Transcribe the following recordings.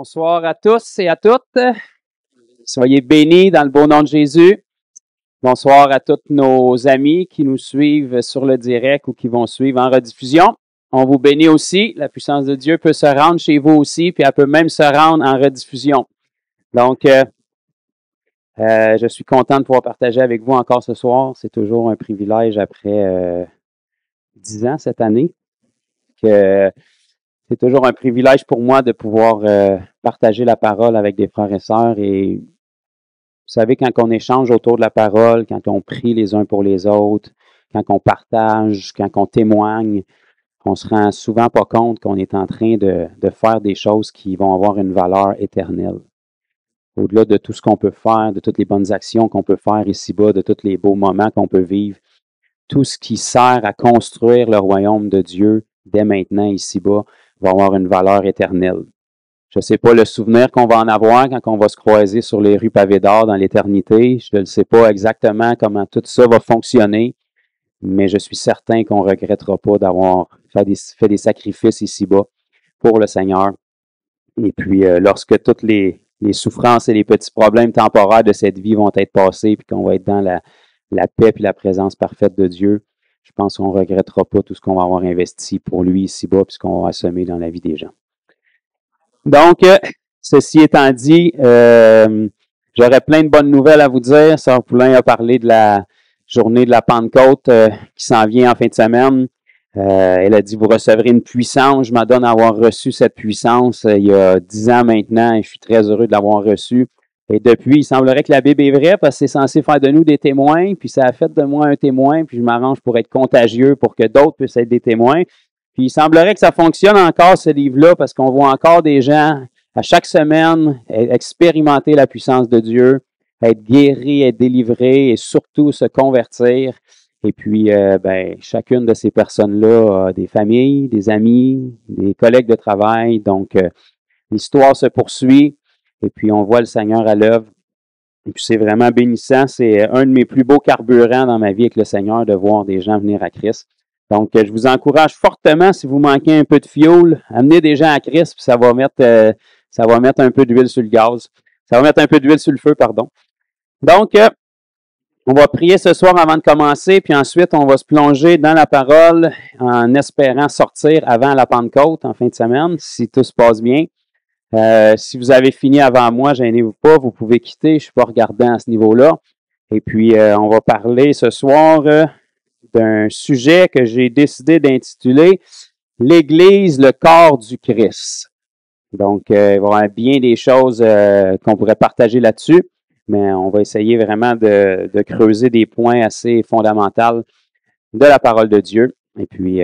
Bonsoir à tous et à toutes. Soyez bénis dans le beau nom de Jésus. Bonsoir à tous nos amis qui nous suivent sur le direct ou qui vont suivre en rediffusion. On vous bénit aussi. La puissance de Dieu peut se rendre chez vous aussi, puis elle peut même se rendre en rediffusion. Donc, je suis content de pouvoir partager avec vous encore ce soir. C'est toujours un privilège après 10 ans cette année que c'est toujours un privilège pour moi de pouvoir partager la parole avec des frères et sœurs. Et vous savez, quand on échange autour de la parole, quand on prie les uns pour les autres, quand on partage, quand on témoigne, on se rend souvent pas compte qu'on est en train de faire des choses qui vont avoir une valeur éternelle. Au-delà de tout ce qu'on peut faire, de toutes les bonnes actions qu'on peut faire ici-bas, de tous les beaux moments qu'on peut vivre, tout ce qui sert à construire le royaume de Dieu dès maintenant ici-bas va avoir une valeur éternelle. Je ne sais pas le souvenir qu'on va en avoir quand on va se croiser sur les rues pavées d'or dans l'éternité. Je ne sais pas exactement comment tout ça va fonctionner, mais je suis certain qu'on ne regrettera pas d'avoir fait des sacrifices ici-bas pour le Seigneur. Et puis, lorsque toutes les souffrances et les petits problèmes temporaires de cette vie vont être passés, puis qu'on va être dans la paix et la présence parfaite de Dieu, je pense qu'on ne regrettera pas tout ce qu'on va avoir investi pour lui ici-bas, puis ce qu'on va semer dans la vie des gens. Donc, ceci étant dit, j'aurais plein de bonnes nouvelles à vous dire. Sœur Poulain a parlé de la journée de la Pentecôte qui s'en vient en fin de semaine. Elle a dit, vous recevrez une puissance. Je m'adonne à avoir reçu cette puissance il y a 10 ans maintenant et je suis très heureux de l'avoir reçue. Et depuis, il semblerait que la Bible est vraie parce que c'est censé faire de nous des témoins, puis ça a fait de moi un témoin, puis je m'arrange pour être contagieux pour que d'autres puissent être des témoins. Puis il semblerait que ça fonctionne encore, ce livre-là, parce qu'on voit encore des gens à chaque semaine expérimenter la puissance de Dieu, être guéris, être délivrés et surtout se convertir. Et puis, chacune de ces personnes-là a des familles, des amis, des collègues de travail. Donc, l'histoire se poursuit. Et puis, on voit le Seigneur à l'œuvre. Et puis, c'est vraiment bénissant. C'est un de mes plus beaux carburants dans ma vie avec le Seigneur, de voir des gens venir à Christ. Donc, je vous encourage fortement, si vous manquez un peu de fioul, amenez des gens à Christ, puis ça va mettre un peu d'huile sur le gaz. Ça va mettre un peu d'huile sur le feu, pardon. Donc, on va prier ce soir avant de commencer, puis ensuite, on va se plonger dans la parole en espérant sortir avant la Pentecôte, en fin de semaine, si tout se passe bien. Si vous avez fini avant moi, gênez-vous pas, vous pouvez quitter, je ne suis pas regardant à ce niveau-là. Et puis, on va parler ce soir d'un sujet que j'ai décidé d'intituler « L'Église, le corps du Christ ». Donc, il va y avoir bien des choses qu'on pourrait partager là-dessus, mais on va essayer vraiment de creuser des points assez fondamentaux de la parole de Dieu. Et puis,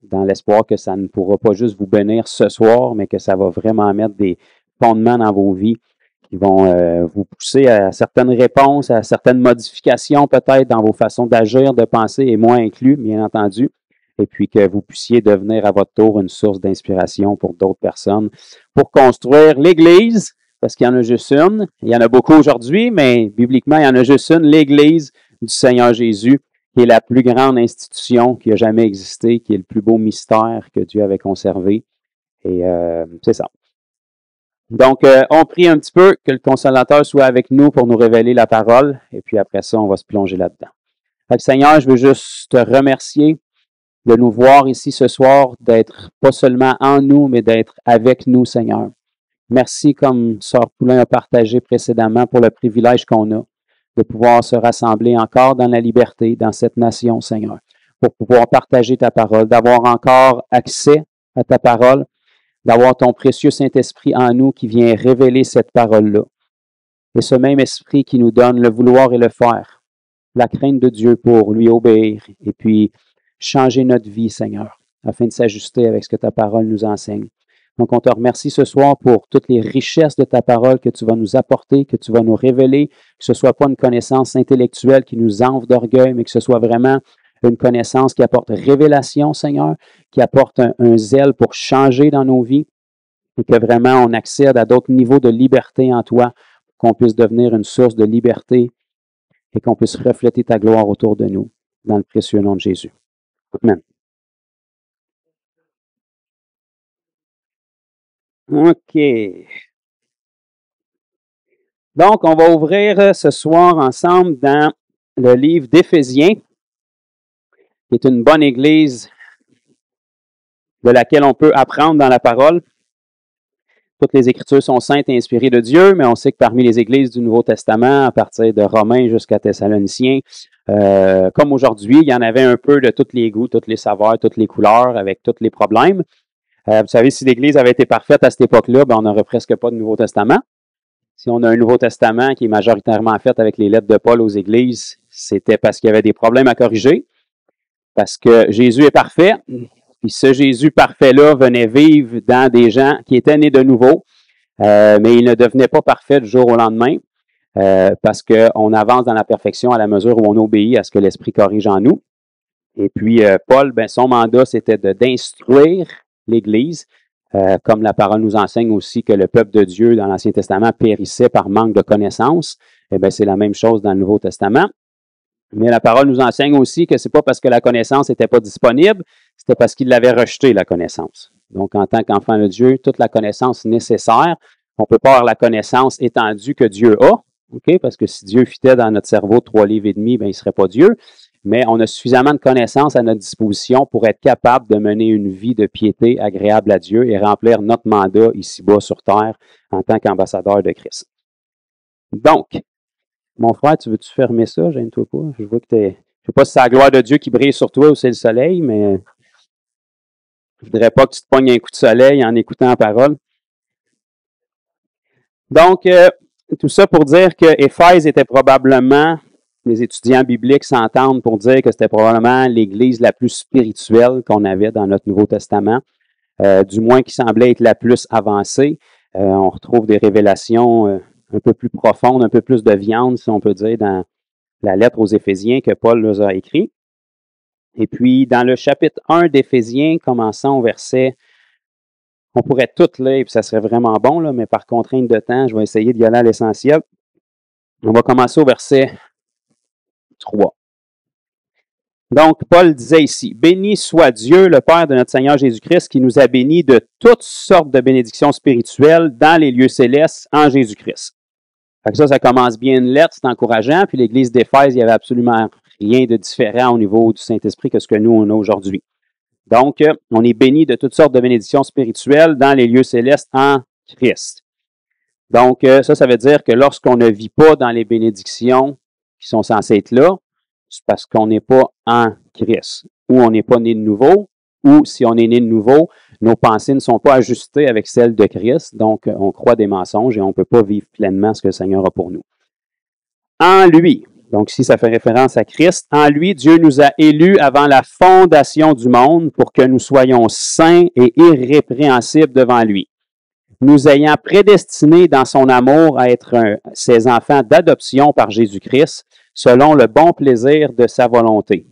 dans l'espoir que ça ne pourra pas juste vous bénir ce soir, mais que ça va vraiment mettre des fondements dans vos vies qui vont vous pousser à certaines réponses, à certaines modifications peut-être dans vos façons d'agir, de penser, et moi inclus, bien entendu, et puis que vous puissiez devenir à votre tour une source d'inspiration pour d'autres personnes, pour construire l'Église, parce qu'il y en a juste une. Il y en a beaucoup aujourd'hui, mais bibliquement, il y en a juste une, l'Église du Seigneur Jésus, qui est la plus grande institution qui a jamais existé, qui est le plus beau mystère que Dieu avait conservé. Et c'est ça. Donc, on prie un petit peu que le Consolateur soit avec nous pour nous révéler la parole, et puis après ça, on va se plonger là-dedans. Fait que, Seigneur, je veux juste te remercier de nous voir ici ce soir, d'être pas seulement en nous, mais d'être avec nous, Seigneur. Merci, comme Sœur Poulain a partagé précédemment, pour le privilège qu'on a de pouvoir se rassembler encore dans la liberté, dans cette nation, Seigneur, pour pouvoir partager ta parole, d'avoir encore accès à ta parole, d'avoir ton précieux Saint-Esprit en nous qui vient révéler cette parole-là. Et ce même Esprit qui nous donne le vouloir et le faire, la crainte de Dieu pour lui obéir et puis changer notre vie, Seigneur, afin de s'ajuster avec ce que ta parole nous enseigne. Donc, on te remercie ce soir pour toutes les richesses de ta parole que tu vas nous apporter, que tu vas nous révéler, que ce ne soit pas une connaissance intellectuelle qui nous enfle d'orgueil, mais que ce soit vraiment une connaissance qui apporte révélation, Seigneur, qui apporte un zèle pour changer dans nos vies et que vraiment on accède à d'autres niveaux de liberté en toi, qu'on puisse devenir une source de liberté et qu'on puisse refléter ta gloire autour de nous, dans le précieux nom de Jésus. Amen. OK. Donc, on va ouvrir ce soir ensemble dans le livre d'Éphésiens, qui est une bonne église de laquelle on peut apprendre dans la parole. Toutes les Écritures sont saintes et inspirées de Dieu, mais on sait que parmi les églises du Nouveau Testament, à partir de Romains jusqu'à Thessaloniciens, comme aujourd'hui, il y en avait un peu de tous les goûts, toutes les saveurs, toutes les couleurs, avec tous les problèmes. Vous savez, si l'Église avait été parfaite à cette époque-là, ben, on n'aurait presque pas de Nouveau Testament. Si on a un Nouveau Testament qui est majoritairement fait avec les lettres de Paul aux églises, c'était parce qu'il y avait des problèmes à corriger, parce que Jésus est parfait. Puis ce Jésus parfait-là venait vivre dans des gens qui étaient nés de nouveau, mais il ne devenait pas parfait du jour au lendemain, parce qu'on avance dans la perfection à la mesure où on obéit à ce que l'Esprit corrige en nous. Et puis, Paul, ben, son mandat, c'était d'instruire l'Église, comme la parole nous enseigne aussi que le peuple de Dieu dans l'Ancien Testament périssait par manque de connaissances. Eh bien, c'est la même chose dans le Nouveau Testament. Mais la parole nous enseigne aussi que c'est pas parce que la connaissance n'était pas disponible, c'était parce qu'il l'avait rejeté, la connaissance. Donc, en tant qu'enfant de Dieu, toute la connaissance nécessaire, on peut pas avoir la connaissance étendue que Dieu a, ok? Parce que si Dieu fitait dans notre cerveau 3,5 livres, ben, il serait pas Dieu. Mais on a suffisamment de connaissances à notre disposition pour être capable de mener une vie de piété agréable à Dieu et remplir notre mandat ici-bas sur terre en tant qu'ambassadeur de Christ. Donc, mon frère, tu veux-tu fermer ça? Gêne-toi pas. Je vois que je sais pas si c'est la gloire de Dieu qui brille sur toi ou c'est le soleil, mais je voudrais pas que tu te pognes un coup de soleil en écoutant la parole. Donc, tout ça pour dire que Éphèse était probablement, les étudiants bibliques s'entendent pour dire que c'était probablement l'église la plus spirituelle qu'on avait dans notre Nouveau Testament, du moins qui semblait être la plus avancée. On retrouve des révélations un peu plus profondes, un peu plus de viande, si on peut dire, dans la lettre aux Éphésiens que Paul nous a écrit. Et puis, dans le chapitre 1 d'Éphésiens, commençant au verset, on pourrait tout lire, puis ça serait vraiment bon, là, mais par contrainte de temps, je vais essayer d'y aller à l'essentiel. On va commencer au verset 3. Donc, Paul disait ici, « Béni soit Dieu, le Père de notre Seigneur Jésus-Christ, qui nous a bénis de toutes sortes de bénédictions spirituelles dans les lieux célestes en Jésus-Christ. » Ça commence bien une lettre, c'est encourageant. Puis l'Église d'Éphèse, il n'y avait absolument rien de différent au niveau du Saint-Esprit que ce que nous, on a aujourd'hui. Donc, on est béni de toutes sortes de bénédictions spirituelles dans les lieux célestes en Christ. Donc, ça veut dire que lorsqu'on ne vit pas dans les bénédictions qui sont censées être là, c'est parce qu'on n'est pas en Christ, ou on n'est pas né de nouveau, ou si on est né de nouveau, nos pensées ne sont pas ajustées avec celles de Christ, donc on croit des mensonges et on ne peut pas vivre pleinement ce que le Seigneur a pour nous. En lui, donc ici ça fait référence à Christ, en lui, Dieu nous a élus avant la fondation du monde pour que nous soyons saints et irrépréhensibles devant lui, nous ayant prédestinés dans son amour à être ses enfants d'adoption par Jésus-Christ, selon le bon plaisir de sa volonté,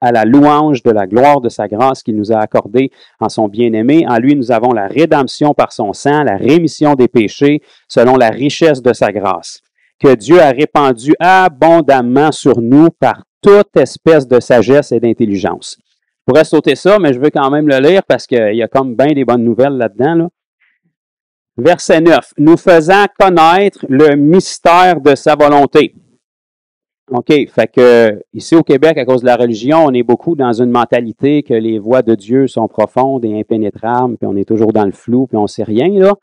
à la louange de la gloire de sa grâce qu'il nous a accordée en son bien-aimé. En lui, nous avons la rédemption par son sang, la rémission des péchés, selon la richesse de sa grâce, que Dieu a répandue abondamment sur nous par toute espèce de sagesse et d'intelligence. Je pourrais sauter ça, mais je veux quand même le lire parce qu'il y a comme bien des bonnes nouvelles là-dedans, là. Verset 9. Nous faisant connaître le mystère de sa volonté. OK, fait que ici au Québec, à cause de la religion, on est beaucoup dans une mentalité que les voies de Dieu sont profondes et impénétrables, puis on est toujours dans le flou, puis on ne sait rien, là.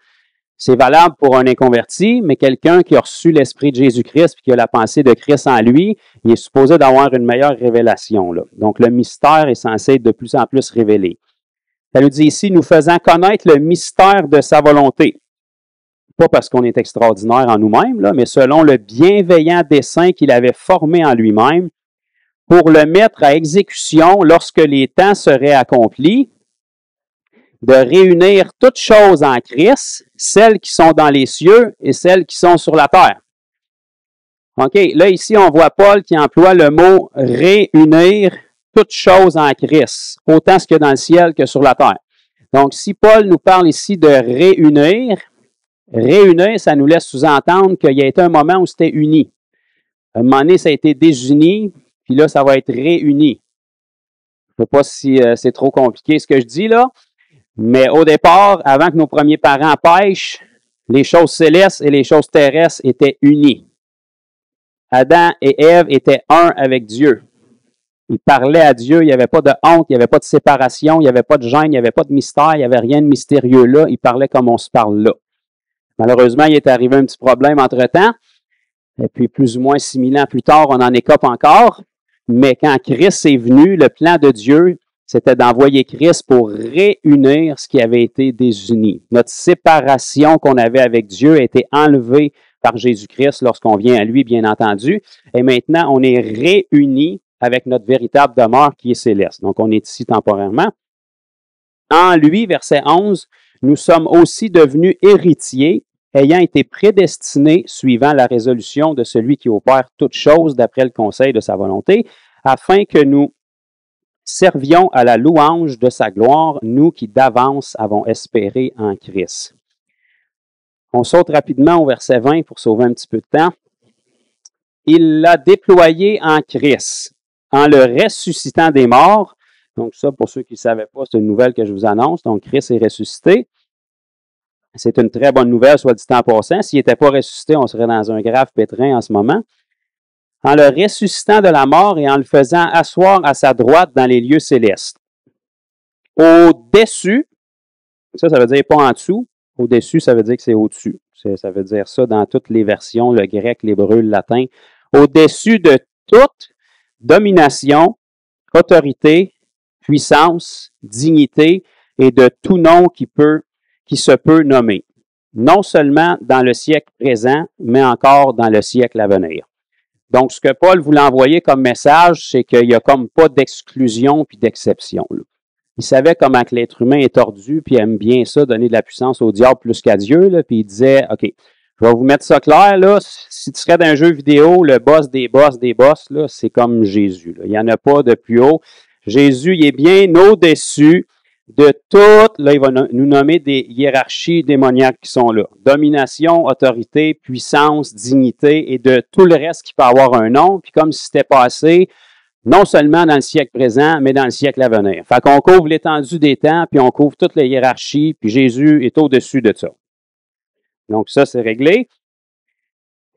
C'est valable pour un inconverti, mais quelqu'un qui a reçu l'Esprit de Jésus-Christ puis qui a la pensée de Christ en lui, il est supposé d'avoir une meilleure révélation, là. Donc, le mystère est censé être de plus en plus révélé. Ça nous dit ici, nous faisant connaître le mystère de sa volonté. Pas parce qu'on est extraordinaire en nous-mêmes, là, mais selon le bienveillant dessein qu'il avait formé en lui-même pour le mettre à exécution lorsque les temps seraient accomplis, de réunir toutes choses en Christ, celles qui sont dans les cieux et celles qui sont sur la terre. OK, là ici, on voit Paul qui emploie le mot « réunir toutes choses en Christ », autant ce qu'il y a dans le ciel que sur la terre. Donc, si Paul nous parle ici de réunir, ça nous laisse sous-entendre qu'il y a été un moment où c'était uni. À un moment donné, ça a été désuni, puis là, ça va être réuni. Je ne sais pas si c'est trop compliqué ce que je dis là, Mais au départ, avant que nos premiers parents pêchent, les choses célestes et les choses terrestres étaient unies. Adam et Ève étaient un avec Dieu. Ils parlaient à Dieu, il n'y avait pas de honte, il n'y avait pas de séparation, il n'y avait pas de gêne, il n'y avait pas de mystère, il n'y avait rien de mystérieux là. Ils parlaient comme on se parle là. Malheureusement, il est arrivé un petit problème entre-temps. Et puis, plus ou moins 6 000 ans plus tard, on en écope encore. Mais quand Christ est venu, le plan de Dieu, c'était d'envoyer Christ pour réunir ce qui avait été désuni. Notre séparation qu'on avait avec Dieu a été enlevée par Jésus-Christ lorsqu'on vient à lui, bien entendu. Et maintenant, on est réunis avec notre véritable demeure qui est céleste. Donc, on est ici temporairement. En lui, verset 11, nous sommes aussi devenus héritiers, ayant été prédestinés suivant la résolution de celui qui opère toutes choses d'après le conseil de sa volonté, afin que nous servions à la louange de sa gloire, nous qui d'avance avons espéré en Christ. On saute rapidement au verset 20 pour sauver un petit peu de temps. Il l'a déployé en Christ, en le ressuscitant des morts. Donc ça, pour ceux qui ne savaient pas, c'est une nouvelle que je vous annonce. Donc Christ est ressuscité. C'est une très bonne nouvelle, soit dit en passant. S'il n'était pas ressuscité, on serait dans un grave pétrin en ce moment. En le ressuscitant de la mort et en le faisant asseoir à sa droite dans les lieux célestes. Au-dessus, ça veut dire pas en dessous. Au-dessus, ça veut dire que c'est au-dessus. Ça veut dire ça dans toutes les versions, le grec, l'hébreu, le latin. Au-dessus de toute domination, autorité, puissance, dignité et de tout nom qui se peut nommer. Non seulement dans le siècle présent, mais encore dans le siècle à venir. Donc, ce que Paul voulait envoyer comme message, c'est qu'il n'y a comme pas d'exclusion puis d'exception. Il savait comment que l'être humain est tordu puis aime bien ça, donner de la puissance au diable plus qu'à Dieu. Là, puis il disait, OK, je vais vous mettre ça clair. Là, si tu serais dans un jeu vidéo, le boss, là, c'est comme Jésus. Là. Il n'y en a pas de plus haut. Jésus, il est bien au-dessus de tout. Là, il va nous nommer des hiérarchies démoniaques qui sont là. Domination, autorité, puissance, dignité et de tout le reste qui peut avoir un nom. Puis comme si c'était passé, non seulement dans le siècle présent, mais dans le siècle à venir. Fait qu'on couvre l'étendue des temps, puis on couvre toutes les hiérarchies, puis Jésus est au-dessus de ça. Donc ça, c'est réglé.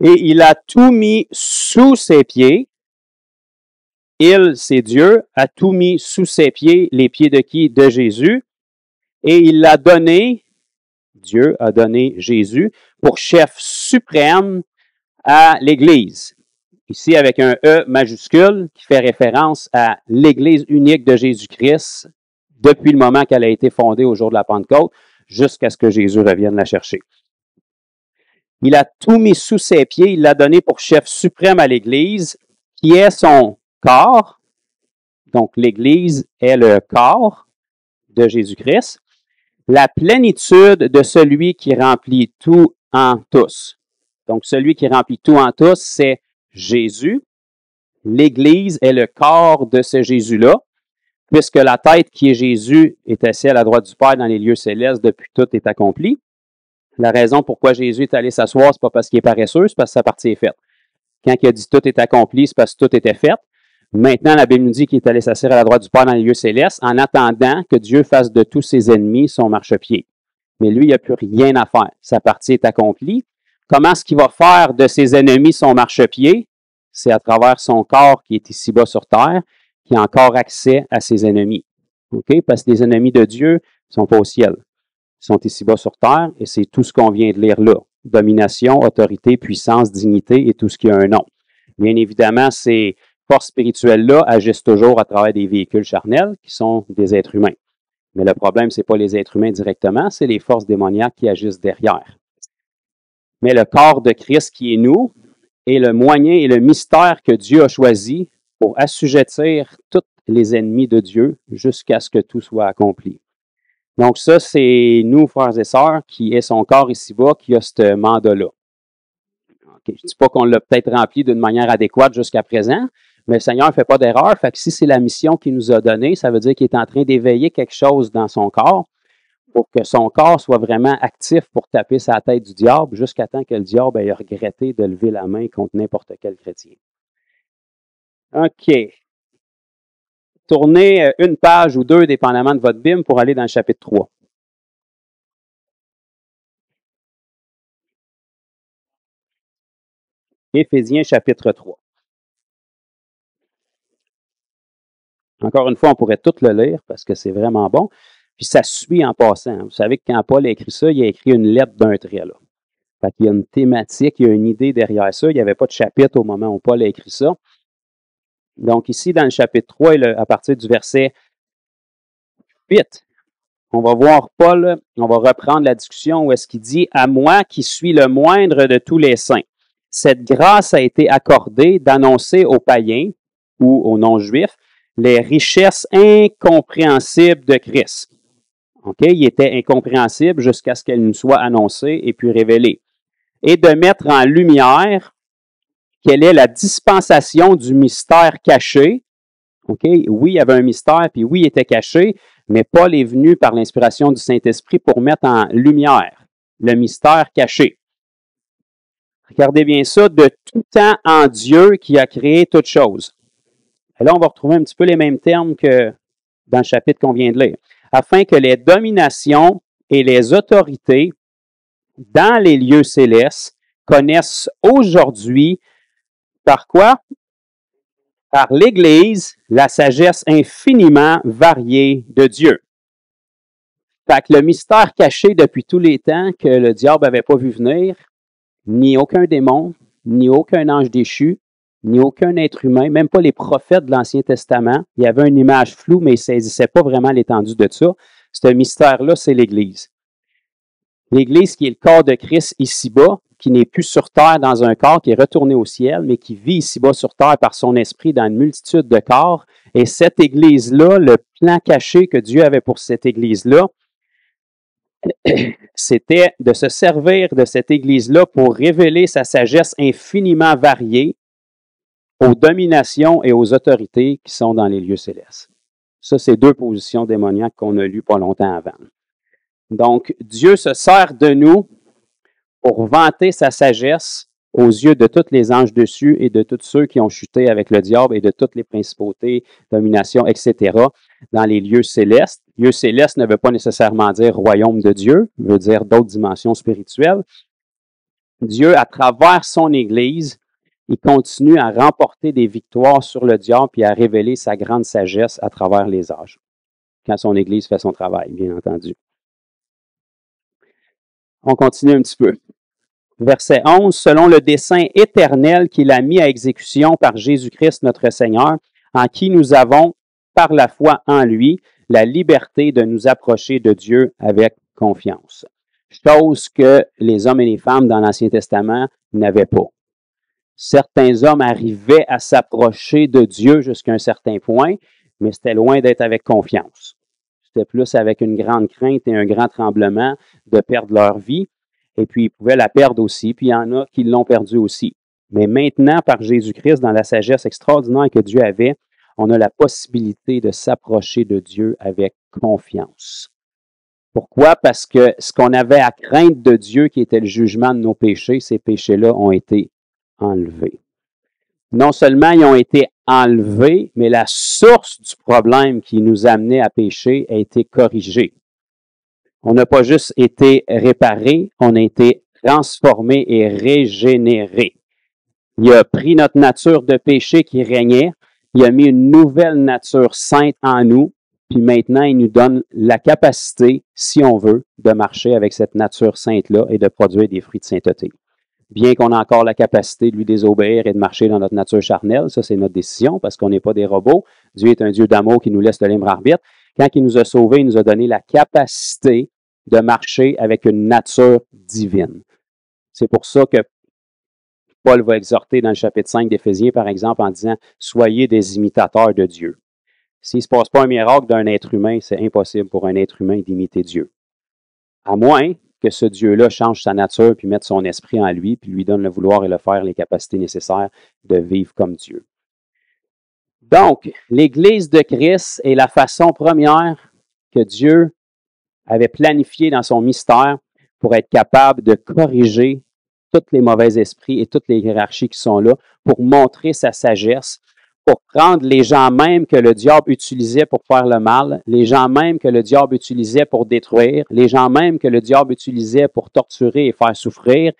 Et il a tout mis sous ses pieds. Il, c'est Dieu, a tout mis sous ses pieds, les pieds de qui? De Jésus. Et il l'a donné, Dieu a donné Jésus, pour chef suprême à l'Église. Ici, avec un E majuscule qui fait référence à l'Église unique de Jésus-Christ depuis le moment qu'elle a été fondée au jour de la Pentecôte jusqu'à ce que Jésus revienne la chercher. Il a tout mis sous ses pieds, il l'a donné pour chef suprême à l'Église, qui est son corps. Donc, l'Église est le corps de Jésus-Christ. La plénitude de celui qui remplit tout en tous. Donc, celui qui remplit tout en tous, c'est Jésus. L'Église est le corps de ce Jésus-là, puisque la tête qui est Jésus est assise à la droite du Père dans les lieux célestes depuis tout est accompli. La raison pourquoi Jésus est allé s'asseoir, c'est pas parce qu'il est paresseux, c'est parce que sa partie est faite. Quand il a dit tout est accompli, c'est parce que tout était fait. Maintenant, la Bible nous dit qu'il est allé s'asseoir à la droite du Père dans les lieux célestes en attendant que Dieu fasse de tous ses ennemis son marchepied. Mais lui, il n'a plus rien à faire. Sa partie est accomplie. Comment est-ce qu'il va faire de ses ennemis son marchepied? C'est à travers son corps qui est ici-bas sur terre, qui a encore accès à ses ennemis. Okay? Parce que les ennemis de Dieu ne sont pas au ciel. Ils sont ici-bas sur terre et c'est tout ce qu'on vient de lire là. Domination, autorité, puissance, dignité et tout ce qui a un nom. Bien évidemment, ces forces spirituelles-là agissent toujours à travers des véhicules charnels qui sont des êtres humains. Mais le problème, ce n'est pas les êtres humains directement, c'est les forces démoniaques qui agissent derrière. Mais le corps de Christ qui est nous est le moyen et le mystère que Dieu a choisi pour assujettir tous les ennemis de Dieu jusqu'à ce que tout soit accompli. Donc ça, c'est nous, frères et sœurs, qui est son corps ici-bas, qui a ce mandat-là. Okay. Je ne dis pas qu'on l'a peut-être rempli d'une manière adéquate jusqu'à présent, mais le Seigneur ne fait pas d'erreur. Fait que si c'est la mission qu'il nous a donnée, ça veut dire qu'il est en train d'éveiller quelque chose dans son corps pour que son corps soit vraiment actif pour taper sa tête du diable jusqu'à temps que le diable ait regretté de lever la main contre n'importe quel chrétien. OK. Tournez une page ou deux, dépendamment de votre Bible, pour aller dans le chapitre 3. Éphésiens chapitre 3. Encore une fois, on pourrait tout le lire parce que c'est vraiment bon. Puis ça suit en passant. Vous savez que quand Paul a écrit ça, il a écrit une lettre d'un trait. Là. Fait qu'il y a une thématique, il y a une idée derrière ça. Il n'y avait pas de chapitre au moment où Paul a écrit ça. Donc ici, dans le chapitre 3, à partir du verset 8, on va voir Paul, on va reprendre la discussion où est-ce qu'il dit « À moi qui suis le moindre de tous les saints, cette grâce a été accordée d'annoncer aux païens ou aux non-juifs les richesses incompréhensibles de Christ. » Okay? Il était incompréhensible jusqu'à ce qu'elle nous soit annoncée et puis révélée. Et de mettre en lumière quelle est la dispensation du mystère caché. Okay? Oui, il y avait un mystère, puis oui, il était caché, mais Paul est venu par l'inspiration du Saint-Esprit pour mettre en lumière le mystère caché. Regardez bien ça, de tout temps en Dieu qui a créé toutes choses. Et là, on va retrouver un petit peu les mêmes termes que dans le chapitre qu'on vient de lire. Afin que les dominations et les autorités dans les lieux célestes connaissent aujourd'hui, par quoi? Par l'Église, la sagesse infiniment variée de Dieu. Fait que le mystère caché depuis tous les temps que le diable n'avait pas vu venir, ni aucun démon, ni aucun ange déchu, ni aucun être humain, même pas les prophètes de l'Ancien Testament. Il y avait une image floue, mais ils ne saisissaient pas vraiment l'étendue de ça. Ce mystère-là, c'est l'Église. L'Église qui est le corps de Christ ici-bas, qui n'est plus sur terre dans un corps, qui est retourné au ciel, mais qui vit ici-bas sur terre par son esprit dans une multitude de corps. Et cette Église-là, le plan caché que Dieu avait pour cette Église-là, c'était de se servir de cette Église-là pour révéler sa sagesse infiniment variée aux dominations et aux autorités qui sont dans les lieux célestes. Ça, c'est deux positions démoniaques qu'on a lues pas longtemps avant. Donc, Dieu se sert de nous pour vanter sa sagesse aux yeux de tous les anges dessus et de tous ceux qui ont chuté avec le diable et de toutes les principautés, dominations, etc., dans les lieux célestes. Lieu céleste ne veut pas nécessairement dire royaume de Dieu, veut dire d'autres dimensions spirituelles. Dieu, à travers son Église, il continue à remporter des victoires sur le diable et à révéler sa grande sagesse à travers les âges, quand son Église fait son travail, bien entendu. On continue un petit peu. Verset 11, « Selon le dessein éternel qu'il a mis à exécution par Jésus-Christ notre Seigneur, en qui nous avons, par la foi en lui, la liberté de nous approcher de Dieu avec confiance. » Chose que les hommes et les femmes dans l'Ancien Testament n'avaient pas. Certains hommes arrivaient à s'approcher de Dieu jusqu'à un certain point, mais c'était loin d'être avec confiance. C'était plus avec une grande crainte et un grand tremblement de perdre leur vie. Et puis, ils pouvaient la perdre aussi, puis il y en a qui l'ont perdue aussi. Mais maintenant, par Jésus-Christ, dans la sagesse extraordinaire que Dieu avait, on a la possibilité de s'approcher de Dieu avec confiance. Pourquoi? Parce que ce qu'on avait à craindre de Dieu, qui était le jugement de nos péchés, ces péchés-là ont été enlevés. Non seulement ils ont été enlevés, mais la source du problème qui nous amenait à pécher a été corrigée. On n'a pas juste été réparé, on a été transformé et régénéré. Il a pris notre nature de péché qui régnait, il a mis une nouvelle nature sainte en nous, puis maintenant il nous donne la capacité, si on veut, de marcher avec cette nature sainte-là et de produire des fruits de sainteté. Bien qu'on ait encore la capacité de lui désobéir et de marcher dans notre nature charnelle, ça c'est notre décision parce qu'on n'est pas des robots. Dieu est un Dieu d'amour qui nous laisse le libre arbitre. Quand il nous a sauvés, il nous a donné la capacité de marcher avec une nature divine. C'est pour ça que Paul va exhorter dans le chapitre 5 d'Éphésiens, par exemple, en disant « Soyez des imitateurs de Dieu ». S'il ne se passe pas un miracle d'un être humain, c'est impossible pour un être humain d'imiter Dieu. À moins que ce Dieu-là change sa nature, puis mette son esprit en lui, puis lui donne le vouloir et le faire, les capacités nécessaires de vivre comme Dieu. Donc, l'Église de Christ est la façon première que Dieu avait planifié dans son mystère pour être capable de corriger tous les mauvais esprits et toutes les hiérarchies qui sont là, pour montrer sa sagesse, pour prendre les gens mêmes que le diable utilisait pour faire le mal, les gens mêmes que le diable utilisait pour détruire, les gens mêmes que le diable utilisait pour torturer et faire souffrir,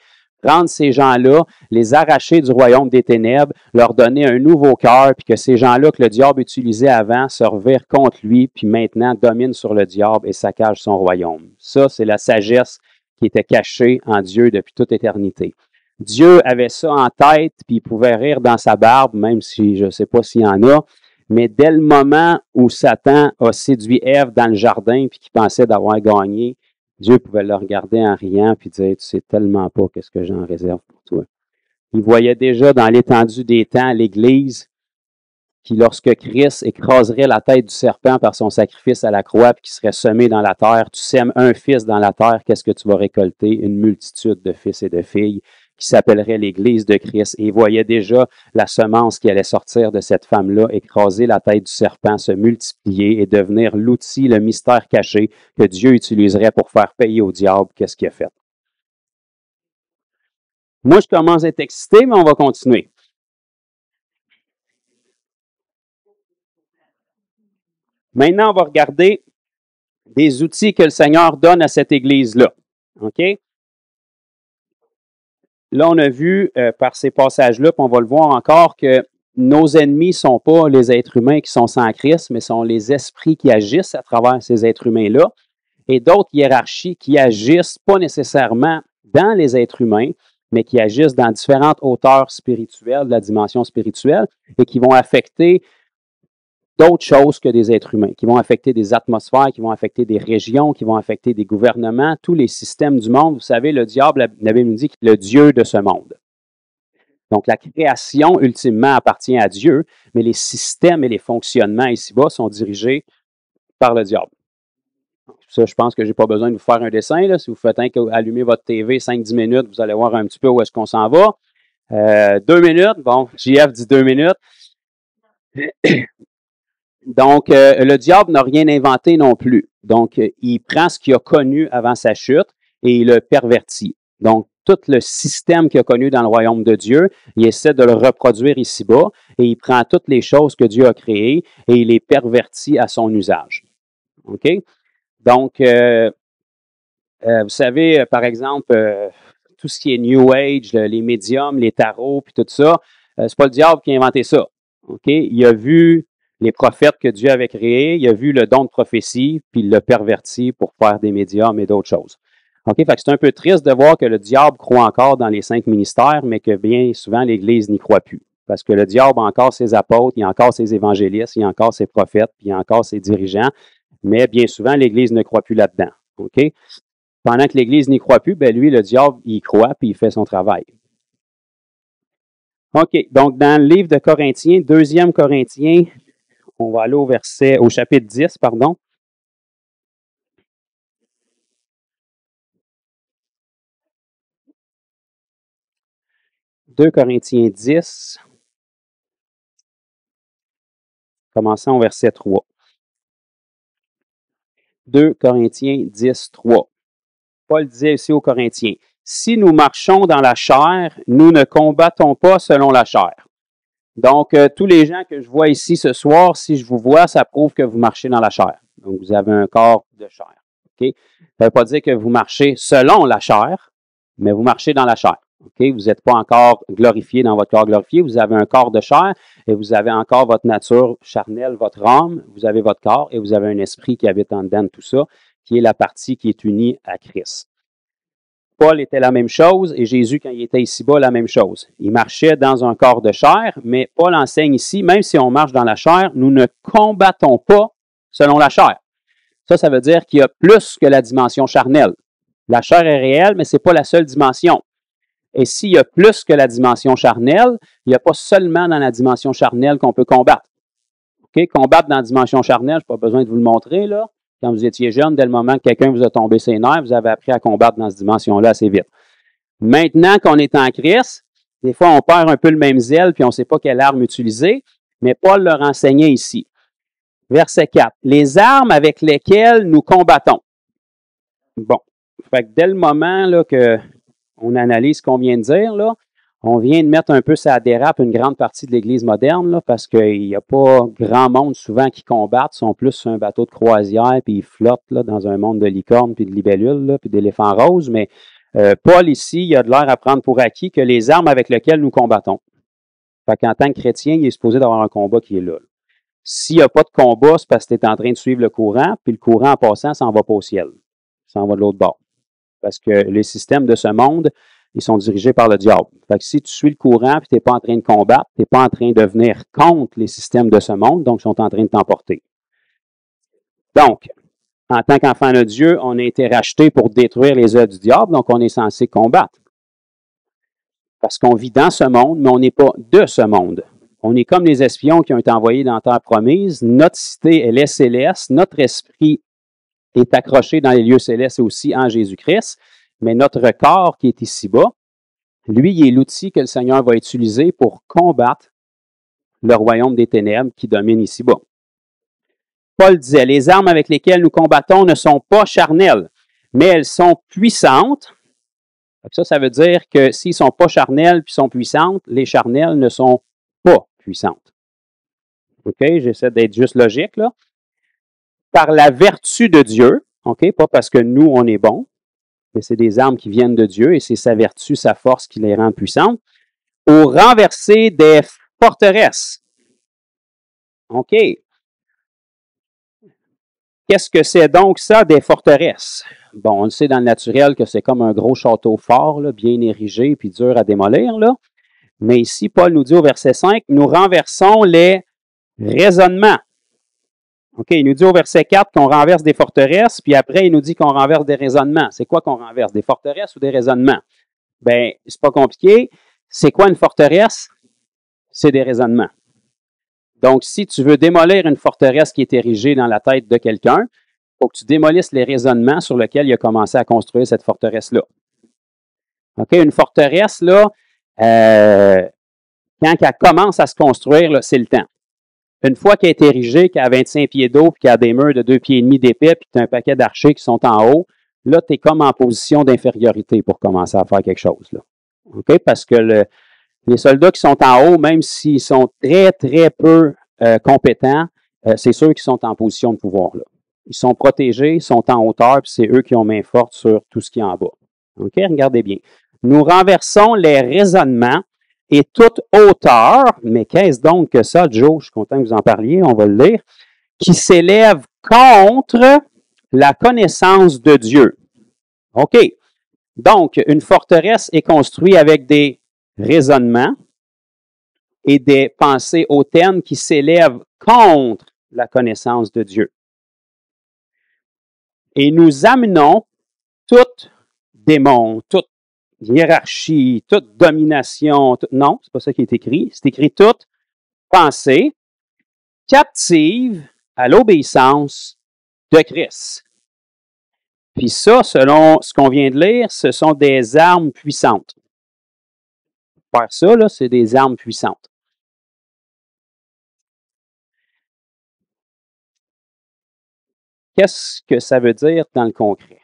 prendre ces gens-là, les arracher du royaume des ténèbres, leur donner un nouveau cœur, puis que ces gens-là que le diable utilisait avant se revirent contre lui, puis maintenant dominent sur le diable et saccagent son royaume. Ça, c'est la sagesse qui était cachée en Dieu depuis toute éternité. Dieu avait ça en tête, puis il pouvait rire dans sa barbe, même si je ne sais pas s'il y en a, mais dès le moment où Satan a séduit Ève dans le jardin, puis qu'il pensait d'avoir gagné, Dieu pouvait le regarder en riant puis dire, tu sais tellement pas qu'est-ce que j'en réserve pour toi. Il voyait déjà dans l'étendue des temps l'Église qui, lorsque Christ écraserait la tête du serpent par son sacrifice à la croix puis qui serait semé dans la terre, tu sèmes un fils dans la terre, qu'est-ce que tu vas récolter? Une multitude de fils et de filles qui s'appellerait l'Église de Christ. Et il voyait déjà la semence qui allait sortir de cette femme-là, écraser la tête du serpent, se multiplier et devenir l'outil, le mystère caché que Dieu utiliserait pour faire payer au diable qu'est-ce qu'il a fait. Moi, je commence à être excité, mais on va continuer. Maintenant, on va regarder des outils que le Seigneur donne à cette Église-là. OK? Là, on a vu par ces passages-là, puis on va le voir encore, que nos ennemis ne sont pas les êtres humains qui sont sans Christ, mais sont les esprits qui agissent à travers ces êtres humains-là, et d'autres hiérarchies qui agissent pas nécessairement dans les êtres humains, mais qui agissent dans différentes hauteurs spirituelles, de la dimension spirituelle, et qui vont affecter d'autres choses que des êtres humains, qui vont affecter des atmosphères, qui vont affecter des régions, qui vont affecter des gouvernements, tous les systèmes du monde. Vous savez, le diable, la Bible nous dit qu'il est le Dieu de ce monde. Donc, la création, ultimement, appartient à Dieu, mais les systèmes et les fonctionnements ici-bas sont dirigés par le diable. Ça, je pense que je n'ai pas besoin de vous faire un dessin. Là. Si vous faites allumer votre TV 5-10 minutes, vous allez voir un petit peu où est-ce qu'on s'en va. 2 minutes, bon, JF dit 2 minutes. Donc, le diable n'a rien inventé non plus. Donc, il prend ce qu'il a connu avant sa chute et il le pervertit. Donc, tout le système qu'il a connu dans le royaume de Dieu, il essaie de le reproduire ici-bas et il prend toutes les choses que Dieu a créées et il les pervertit à son usage. OK? Donc, vous savez, par exemple, tout ce qui est New Age, les médiums, les tarots, puis tout ça, c'est pas le diable qui a inventé ça. OK? Il a vu les prophètes que Dieu avait créés, il a vu le don de prophétie, puis il l'a perverti pour faire des médiums et d'autres choses. OK? Fait que c'est un peu triste de voir que le diable croit encore dans les 5 ministères, mais que bien souvent l'Église n'y croit plus. Parce que le diable a encore ses apôtres, il a encore ses évangélistes, il a encore ses prophètes, puis il a encore ses dirigeants, mais bien souvent l'Église ne croit plus là-dedans. OK? Pendant que l'Église n'y croit plus, ben lui, le diable, il croit, puis il fait son travail. OK, donc dans le livre de Corinthiens, 2e Corinthiens, on va aller au chapitre 10, pardon. « 2 Corinthiens 10, commençons au verset 3. 2 Corinthiens 10, 3. Paul disait ici aux Corinthiens, « Si nous marchons dans la chair, nous ne combattons pas selon la chair. » Donc, tous les gens que je vois ici ce soir, si je vous vois, ça prouve que vous marchez dans la chair. Donc, vous avez un corps de chair. Okay? Ça ne veut pas dire que vous marchez selon la chair, mais vous marchez dans la chair. Okay? Vous n'êtes pas encore glorifié dans votre corps glorifié. Vous avez un corps de chair et vous avez encore votre nature charnelle, votre âme. Vous avez votre corps et vous avez un esprit qui habite en dedans de tout ça, qui est la partie qui est unie à Christ. Paul était la même chose et Jésus, quand il était ici-bas, la même chose. Il marchait dans un corps de chair, mais Paul enseigne ici, même si on marche dans la chair, nous ne combattons pas selon la chair. Ça veut dire qu'il y a plus que la dimension charnelle. La chair est réelle, mais ce n'est pas la seule dimension. Et s'il y a plus que la dimension charnelle, il n'y a pas seulement dans la dimension charnelle qu'on peut combattre. Okay? Combattre dans la dimension charnelle, je n'ai pas besoin de vous le montrer, là. Quand vous étiez jeune, dès le moment que quelqu'un vous a tombé ses nerfs, vous avez appris à combattre dans cette dimension-là assez vite. Maintenant qu'on est en Christ, des fois, on perd un peu le même zèle puis on ne sait pas quelle arme utiliser, mais Paul leur enseignait ici. Verset 4. « Les armes avec lesquelles nous combattons. » Bon, fait que dès le moment là, qu'on analyse ce qu'on vient de dire, là, on vient de mettre un peu ça à dérape une grande partie de l'Église moderne, là, parce qu'il n'y a pas grand monde souvent qui combattent, ils sont plus sur un bateau de croisière, puis ils flottent là, dans un monde de licornes, puis de libellules, là, puis d'éléphants roses, mais Paul, ici, il a de l'air à prendre pour acquis que les armes avec lesquelles nous combattons. Fait qu'en tant que chrétien, il est supposé d'avoir un combat qui est là. S'il n'y a pas de combat, c'est parce que tu es en train de suivre le courant, puis le courant, en passant, ça n'en va pas au ciel. Ça en va de l'autre bord. Parce que les systèmes de ce monde, ils sont dirigés par le diable. Fait que si tu suis le courant et tu n'es pas en train de combattre, tu n'es pas en train de venir contre les systèmes de ce monde, donc ils sont en train de t'emporter. Donc, en tant qu'enfant de Dieu, on a été racheté pour détruire les œuvres du diable, donc on est censé combattre. Parce qu'on vit dans ce monde, mais on n'est pas de ce monde. On est comme les espions qui ont été envoyés dans la terre promise. Notre cité, elle est céleste. Notre esprit est accroché dans les lieux célestes aussi en Jésus-Christ. Mais notre corps qui est ici-bas, lui, il est l'outil que le Seigneur va utiliser pour combattre le royaume des ténèbres qui domine ici-bas. Paul disait, les armes avec lesquelles nous combattons ne sont pas charnelles, mais elles sont puissantes. Ça veut dire que s'ils ne sont pas charnels puis sont puissantes, les charnels ne sont pas puissantes. OK? J'essaie d'être juste logique, là. Par la vertu de Dieu, OK? Pas parce que nous, on est bons, mais c'est des armes qui viennent de Dieu et c'est sa vertu, sa force qui les rend puissantes, au renverser des forteresses. OK? Qu'est-ce que c'est donc ça, des forteresses? Bon, on le sait dans le naturel que c'est comme un gros château fort, là, bien érigé puis dur à démolir, là. Mais ici, Paul nous dit au verset 5, nous renversons les raisonnements. OK, il nous dit au verset 4 qu'on renverse des forteresses, puis après, il nous dit qu'on renverse des raisonnements. C'est quoi qu'on renverse? Des forteresses ou des raisonnements? Bien, c'est pas compliqué. C'est quoi une forteresse? C'est des raisonnements. Donc, si tu veux démolir une forteresse qui est érigée dans la tête de quelqu'un, il faut que tu démolisses les raisonnements sur lesquels il a commencé à construire cette forteresse-là. OK, une forteresse, là, quand elle commence à se construire, c'est le temps. Une fois qu'elle est érigée, qu'elle a 25 pieds d'eau, puis qu'elle a des murs de 2 pieds et demi d'épais, puis que tu as un paquet d'archers qui sont en haut, là, tu es comme en position d'infériorité pour commencer à faire quelque chose. Là. OK? Parce que les soldats qui sont en haut, même s'ils sont très, très peu compétents, c'est ceux qui sont en position de pouvoir. Là. Ils sont protégés, ils sont en hauteur, puis c'est eux qui ont main forte sur tout ce qui est en bas. OK? Regardez bien. Nous renversons les raisonnements et toute hauteur, mais qu'est-ce donc que ça, Joe? Je suis content que vous en parliez, on va le lire, qui s'élève contre la connaissance de Dieu. OK. Donc, une forteresse est construite avec des raisonnements et des pensées hautaines qui s'élèvent contre la connaissance de Dieu. Et nous amenons toute démon, toute hiérarchie, toute domination, non, c'est pas ça qui est écrit. C'est écrit toute pensée captive à l'obéissance de Christ. Puis ça, selon ce qu'on vient de lire, ce sont des armes puissantes. Faire ça, là, c'est des armes puissantes. Qu'est-ce que ça veut dire dans le concret?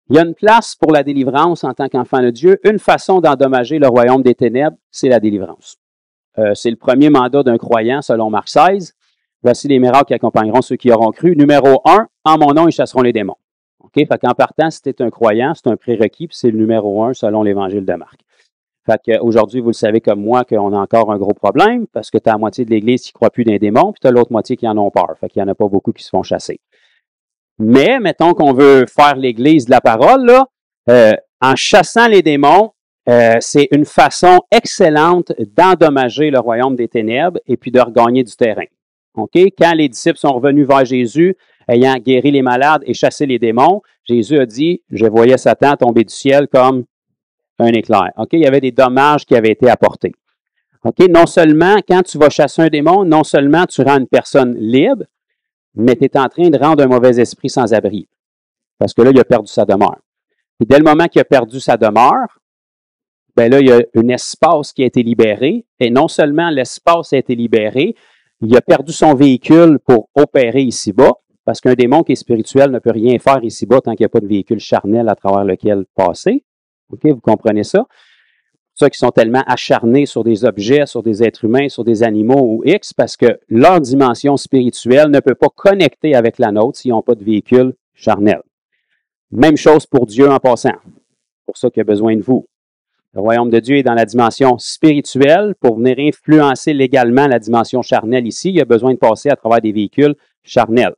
Il y a une place pour la délivrance en tant qu'enfant de Dieu. Une façon d'endommager le royaume des ténèbres, c'est la délivrance. C'est le premier mandat d'un croyant, selon Marc 16. Voici les miracles qui accompagneront ceux qui auront cru. Numéro 1, en mon nom, ils chasseront les démons. OK? Fait qu'en partant, si tu es un croyant, c'est un prérequis, puis c'est le numéro 1 selon l'Évangile de Marc. Fait qu'aujourd'hui, vous le savez comme moi qu'on a encore un gros problème, parce que tu as la moitié de l'Église qui ne croit plus dans les démons, puis tu as l'autre moitié qui en ont peur. Fait qu'il n'y en a pas beaucoup qui se font chasser. Mais, mettons qu'on veut faire l'Église de la parole, là, en chassant les démons, c'est une façon excellente d'endommager le royaume des ténèbres et puis de regagner du terrain. OK? Quand les disciples sont revenus vers Jésus, ayant guéri les malades et chassé les démons, Jésus a dit, je voyais Satan tomber du ciel comme un éclair. OK? Il y avait des dommages qui avaient été apportés. OK? Non seulement, quand tu vas chasser un démon, non seulement tu rends une personne libre, mais tu es en train de rendre un mauvais esprit sans abri. Parce que là, il a perdu sa demeure. Et dès le moment qu'il a perdu sa demeure, ben là, il y a un espace qui a été libéré. Et non seulement l'espace a été libéré, il a perdu son véhicule pour opérer ici-bas, parce qu'un démon qui est spirituel ne peut rien faire ici-bas tant qu'il n'y a pas de véhicule charnel à travers lequel passer. OK, vous comprenez ça? Ceux qui sont tellement acharnés sur des objets, sur des êtres humains, sur des animaux ou X, parce que leur dimension spirituelle ne peut pas connecter avec la nôtre s'ils n'ont pas de véhicule charnel. Même chose pour Dieu en passant. C'est pour ça qu'il a besoin de vous. Le royaume de Dieu est dans la dimension spirituelle. Pour venir influencer légalement la dimension charnelle ici, il a besoin de passer à travers des véhicules charnels.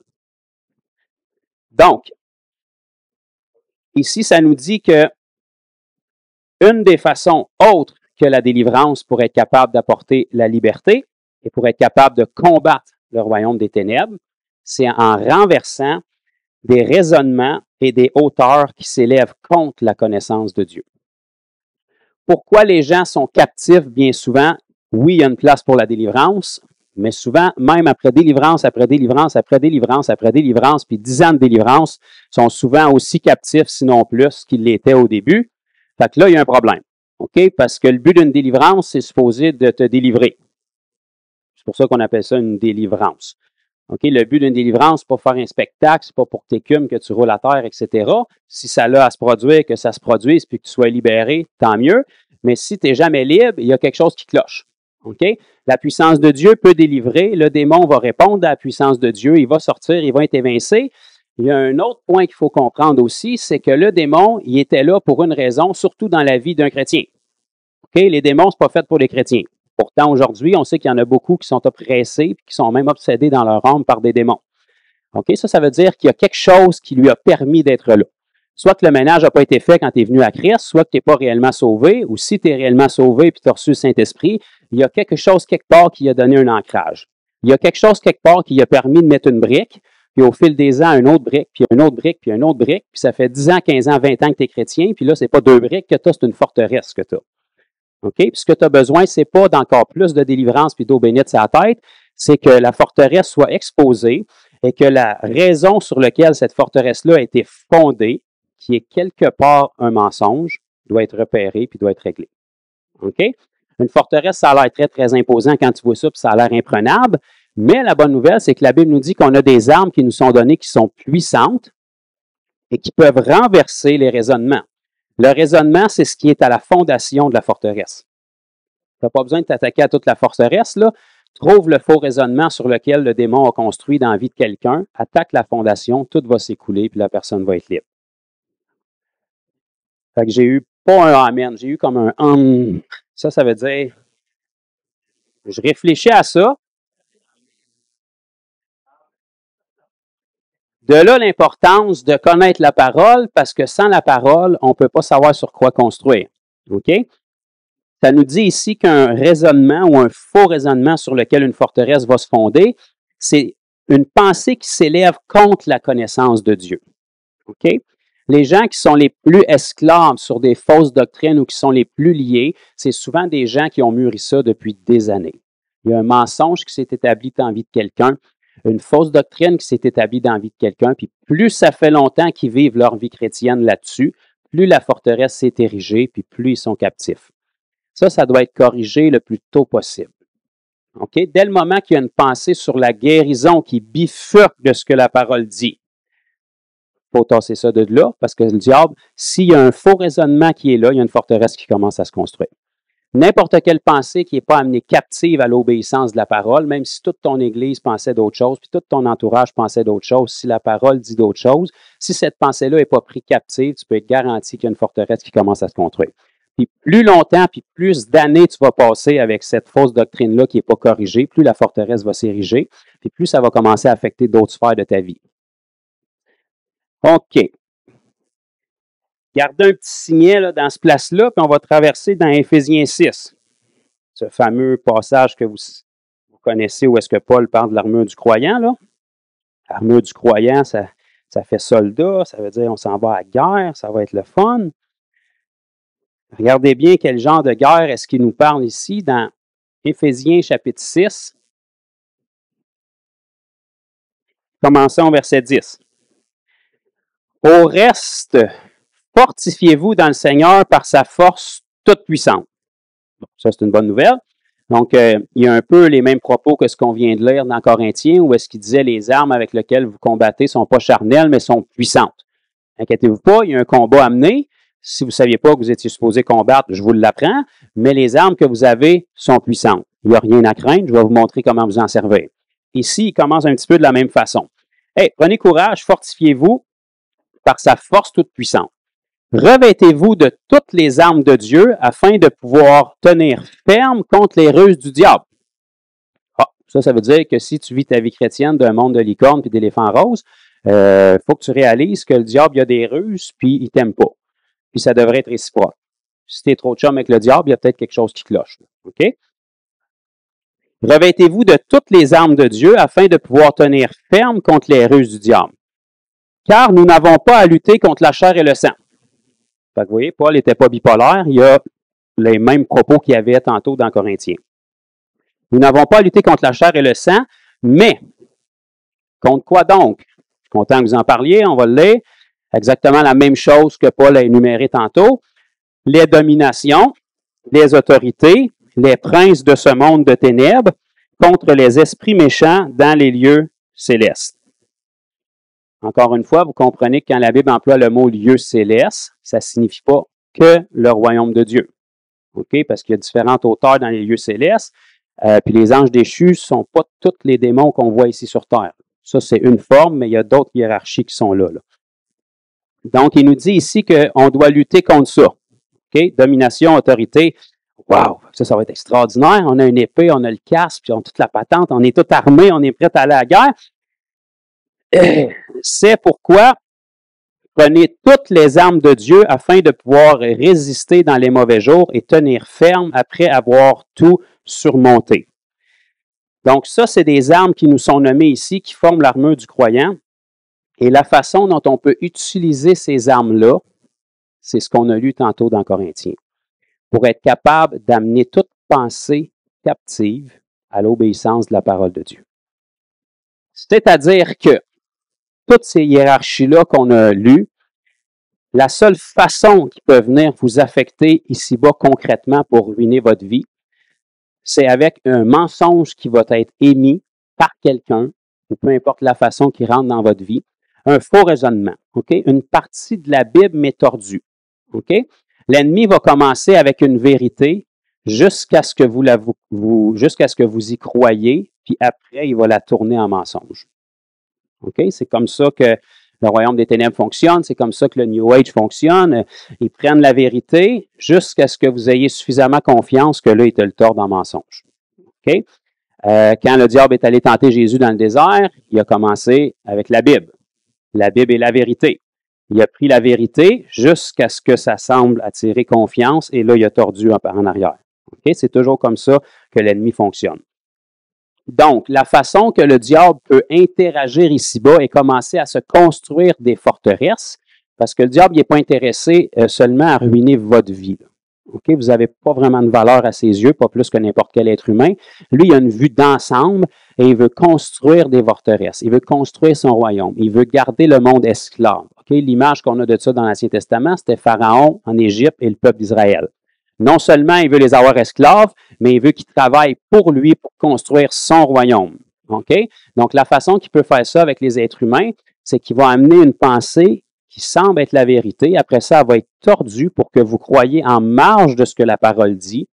Donc, ici, ça nous dit que une des façons autres que la délivrance pour être capable d'apporter la liberté et pour être capable de combattre le royaume des ténèbres, c'est en renversant des raisonnements et des hauteurs qui s'élèvent contre la connaissance de Dieu. Pourquoi les gens sont captifs bien souvent? Oui, il y a une place pour la délivrance, mais souvent, même après délivrance, après délivrance, après délivrance, après délivrance, puis 10 ans de délivrance, sont souvent aussi captifs, sinon plus, qu'ils l'étaient au début. Fait que là, il y a un problème. OK? Parce que le but d'une délivrance, c'est supposé de te délivrer. C'est pour ça qu'on appelle ça une délivrance. OK? Le but d'une délivrance, c'est pas faire un spectacle, c'est pas pour que tu écumes, que tu roules à terre, etc. Si ça a à se produire, que ça se produise, puis que tu sois libéré, tant mieux. Mais si tu n'es jamais libre, il y a quelque chose qui cloche. OK? La puissance de Dieu peut délivrer. Le démon va répondre à la puissance de Dieu. Il va sortir, il va être évincé. Il y a un autre point qu'il faut comprendre aussi, c'est que le démon, il était là pour une raison, surtout dans la vie d'un chrétien. OK? Les démons, ce n'est pas fait pour les chrétiens. Pourtant, aujourd'hui, on sait qu'il y en a beaucoup qui sont oppressés et qui sont même obsédés dans leur âme par des démons. OK? Ça veut dire qu'il y a quelque chose qui lui a permis d'être là. Soit que le ménage n'a pas été fait quand tu es venu à Christ, soit que tu n'es pas réellement sauvé, ou si tu es réellement sauvé et tu as reçu le Saint-Esprit, il y a quelque chose quelque part qui a donné un ancrage. Il y a quelque chose quelque part qui a permis de mettre une brique, puis au fil des ans, une autre brique, puis une autre brique, puis une autre brique, puis ça fait 10 ans, 15 ans, 20 ans que tu es chrétien, puis là, ce n'est pas 2 briques que tu as, c'est une forteresse que tu as. OK? Puis ce que tu as besoin, ce n'est pas d'encore plus de délivrance puis d'eau bénite sur la tête, c'est que la forteresse soit exposée et que la raison sur laquelle cette forteresse-là a été fondée, qui est quelque part un mensonge, doit être repéré puis doit être réglé. OK? Une forteresse, ça a l'air très, très imposant quand tu vois ça, puis ça a l'air imprenable. Mais la bonne nouvelle, c'est que la Bible nous dit qu'on a des armes qui nous sont données qui sont puissantes et qui peuvent renverser les raisonnements. Le raisonnement, c'est ce qui est à la fondation de la forteresse. Tu n'as pas besoin de t'attaquer à toute la forteresse, là. Trouve le faux raisonnement sur lequel le démon a construit dans la vie de quelqu'un, attaque la fondation, tout va s'écouler, puis la personne va être libre. Fait que j'ai eu pas un amen, j'ai eu comme un Ça veut dire, je réfléchis à ça. De là l'importance de connaître la parole, parce que sans la parole, on ne peut pas savoir sur quoi construire. OK? Ça nous dit ici qu'un raisonnement ou un faux raisonnement sur lequel une forteresse va se fonder, c'est une pensée qui s'élève contre la connaissance de Dieu. OK? Les gens qui sont les plus esclaves sur des fausses doctrines ou qui sont les plus liés, c'est souvent des gens qui ont mûri ça depuis des années. Il y a un mensonge qui s'est établi dans la vie de quelqu'un, une fausse doctrine qui s'est établie dans la vie de quelqu'un, puis plus ça fait longtemps qu'ils vivent leur vie chrétienne là-dessus, plus la forteresse s'est érigée, puis plus ils sont captifs. Ça doit être corrigé le plus tôt possible. OK? Dès le moment qu'il y a une pensée sur la guérison qui bifurque de ce que la parole dit, il faut tasser ça de là, parce que le diable, s'il y a un faux raisonnement qui est là, il y a une forteresse qui commence à se construire. N'importe quelle pensée qui n'est pas amenée captive à l'obéissance de la parole, même si toute ton Église pensait d'autre chose, puis tout ton entourage pensait d'autre chose, si la parole dit d'autre chose, si cette pensée-là n'est pas prise captive, tu peux être garanti qu'il y a une forteresse qui commence à se construire. Puis plus longtemps, puis plus d'années tu vas passer avec cette fausse doctrine-là qui n'est pas corrigée, plus la forteresse va s'ériger, puis plus ça va commencer à affecter d'autres sphères de ta vie. OK. Gardez un petit signet là, dans ce place-là, puis on va traverser dans Éphésiens 6. Ce fameux passage que vous connaissez où est-ce que Paul parle de l'armure du croyant. L'armure du croyant, ça fait soldat, ça veut dire on s'en va à la guerre, ça va être le fun. Regardez bien quel genre de guerre est-ce qu'il nous parle ici dans Éphésiens chapitre 6. Commençons au verset 10. Au reste, fortifiez-vous dans le Seigneur par sa force toute puissante. Bon, ça, c'est une bonne nouvelle. Donc, il y a un peu les mêmes propos que ce qu'on vient de lire dans Corinthiens, où est-ce qu'il disait les armes avec lesquelles vous combattez ne sont pas charnelles, mais sont puissantes. Inquiétez-vous pas, il y a un combat à mener. Si vous ne saviez pas que vous étiez supposé combattre, je vous l'apprends, mais les armes que vous avez sont puissantes. Il n'y a rien à craindre, je vais vous montrer comment vous en servir. Ici, il commence un petit peu de la même façon. Hey, prenez courage, fortifiez-vous par sa force toute puissante. Revêtez-vous de toutes les armes de Dieu afin de pouvoir tenir ferme contre les ruses du diable. Ah, ça veut dire que si tu vis ta vie chrétienne d'un monde de licornes et d'éléphants roses, faut que tu réalises que le diable, il a des ruses, puis il t'aime pas. Puis ça devrait être réciproque. Si tu es trop chum avec le diable, il y a peut-être quelque chose qui cloche. OK? Revêtez-vous de toutes les armes de Dieu afin de pouvoir tenir ferme contre les ruses du diable. Car nous n'avons pas à lutter contre la chair et le sang. Fait que vous voyez, Paul n'était pas bipolaire. Il y a les mêmes propos qu'il y avait tantôt dans Corinthiens. Nous n'avons pas à lutter contre la chair et le sang, mais contre quoi donc? Je suis content que vous en parliez, on va le lire. Exactement la même chose que Paul a énuméré tantôt. Les dominations, les autorités, les princes de ce monde de ténèbres contre les esprits méchants dans les lieux célestes. Encore une fois, vous comprenez que quand la Bible emploie le mot lieu céleste, ça ne signifie pas que le royaume de Dieu. OK? Parce qu'il y a différentes hauteurs dans les lieux célestes. Puis les anges déchus ne sont pas tous les démons qu'on voit ici sur Terre. Ça, c'est une forme, mais il y a d'autres hiérarchies qui sont là. Donc, il nous dit ici qu'on doit lutter contre ça. OK? Domination, autorité. Wow! Ça va être extraordinaire. On a une épée, on a le casque, puis on a toute la patente, on est tout armé, on est prêt à aller à la guerre. C'est pourquoi prenez toutes les armes de Dieu afin de pouvoir résister dans les mauvais jours et tenir ferme après avoir tout surmonté. Donc ça, c'est des armes qui nous sont nommées ici, qui forment l'armure du croyant. Et la façon dont on peut utiliser ces armes-là, c'est ce qu'on a lu tantôt dans Corinthiens, pour être capable d'amener toute pensée captive à l'obéissance de la parole de Dieu. C'est-à-dire que toutes ces hiérarchies-là qu'on a lues, la seule façon qui peut venir vous affecter ici-bas concrètement pour ruiner votre vie, c'est avec un mensonge qui va être émis par quelqu'un, ou peu importe la façon qui rentre dans votre vie, un faux raisonnement, OK? Une partie de la Bible mais tordue, OK? L'ennemi va commencer avec une vérité jusqu'à ce que jusqu'à ce que vous y croyez, puis après, il va la tourner en mensonge. OK? C'est comme ça que le royaume des ténèbres fonctionne, c'est comme ça que le New Age fonctionne. Ils prennent la vérité jusqu'à ce que vous ayez suffisamment confiance que là, ils te le tordent en mensonge. OK? Quand le diable est allé tenter Jésus dans le désert, il a commencé avec la Bible. La Bible est la vérité. Il a pris la vérité jusqu'à ce que ça semble attirer confiance et là, il a tordu en arrière. OK? C'est toujours comme ça que l'ennemi fonctionne. Donc, la façon que le diable peut interagir ici-bas et commencer à se construire des forteresses, parce que le diable n'est pas intéressé seulement à ruiner votre vie. OK? Vous n'avez pas vraiment de valeur à ses yeux, pas plus que n'importe quel être humain. Lui, il a une vue d'ensemble et il veut construire des forteresses. Il veut construire son royaume. Il veut garder le monde esclave. OK? L'image qu'on a de ça dans l'Ancien Testament, c'était Pharaon en Égypte et le peuple d'Israël. Non seulement il veut les avoir esclaves, mais il veut qu'ils travaillent pour lui pour construire son royaume. OK? Donc, la façon qu'il peut faire ça avec les êtres humains, c'est qu'il va amener une pensée qui semble être la vérité. Après ça, elle va être tordue pour que vous croyiez en marge de ce que la parole dit.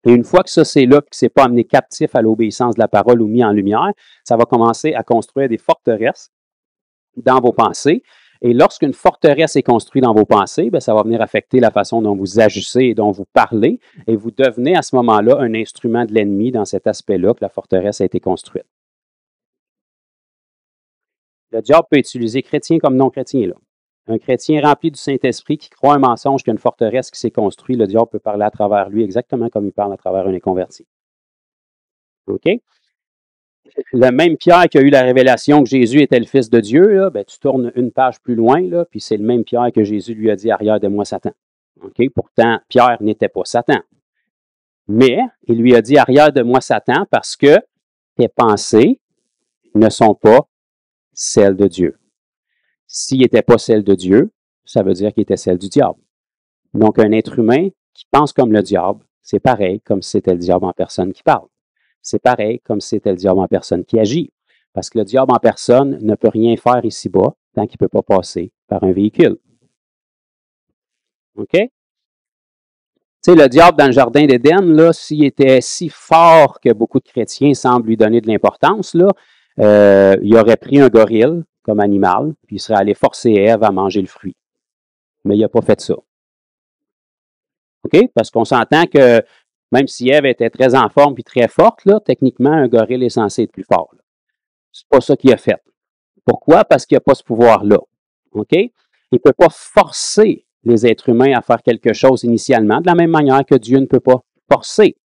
Et une fois que ça, c'est là, que ce n'est pas amené captif à l'obéissance de la parole ou mis en lumière, ça va commencer à construire des forteresses dans vos pensées. Et lorsqu'une forteresse est construite dans vos pensées, bien, ça va venir affecter la façon dont vous agissez et dont vous parlez. Et vous devenez à ce moment-là un instrument de l'ennemi dans cet aspect-là que la forteresse a été construite. Le diable peut utiliser chrétien comme non-chrétien. Là. Un chrétien rempli du Saint-Esprit qui croit un mensonge qu'il y a une forteresse qui s'est construite, le diable peut parler à travers lui exactement comme il parle à travers un inconverti. OK? Le même Pierre qui a eu la révélation que Jésus était le Fils de Dieu, là, ben, tu tournes une page plus loin, là, puis c'est le même Pierre que Jésus lui a dit « Arrière de moi, Satan ». Okay? Pourtant, Pierre n'était pas Satan. Mais il lui a dit « Arrière de moi, Satan » parce que tes pensées ne sont pas celles de Dieu. S'il n'était pas celle de Dieu, ça veut dire qu'il était celle du diable. Donc, un être humain qui pense comme le diable, c'est pareil comme si c'était le diable en personne qui parle. C'est pareil comme si c'était le diable en personne qui agit. Parce que le diable en personne ne peut rien faire ici-bas tant qu'il ne peut pas passer par un véhicule. OK? Tu sais, le diable dans le jardin d'Éden, là, s'il était si fort que beaucoup de chrétiens semblent lui donner de l'importance, là, il aurait pris un gorille, comme animal, puis il serait allé forcer Ève à manger le fruit. Mais il n'a pas fait ça. OK? Parce qu'on s'entend que même si Ève était très en forme et très forte, là, techniquement, un gorille est censé être plus fort. C'est pas ça qu'il a fait. Pourquoi? Parce qu'il n'a pas ce pouvoir-là. OK? Il ne peut pas forcer les êtres humains à faire quelque chose initialement, de la même manière que Dieu ne peut pas forcer.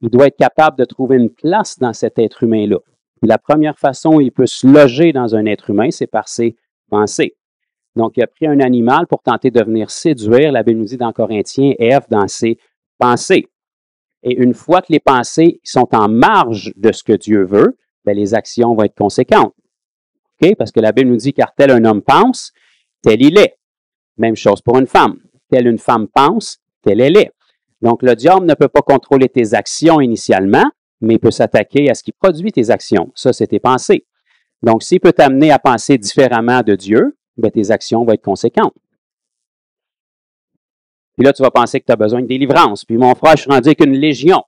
Il doit être capable de trouver une place dans cet être humain-là. Et la première façon où il peut se loger dans un être humain, c'est par ses pensées. Donc, il a pris un animal pour tenter de venir séduire, la Bible nous dit dans Corinthiens, Ève dans ses pensées. Et une fois que les pensées sont en marge de ce que Dieu veut, bien, les actions vont être conséquentes. Okay? Parce que la Bible nous dit, car tel un homme pense, tel il est. Même chose pour une femme. Telle une femme pense, telle elle est. Donc, le diable ne peut pas contrôler tes actions initialement, mais il peut s'attaquer à ce qui produit tes actions. Ça, c'est tes pensées. Donc, s'il peut t'amener à penser différemment de Dieu, bien, tes actions vont être conséquentes. Puis là, tu vas penser que tu as besoin de délivrance. Puis mon frère, je suis rendu avec une légion.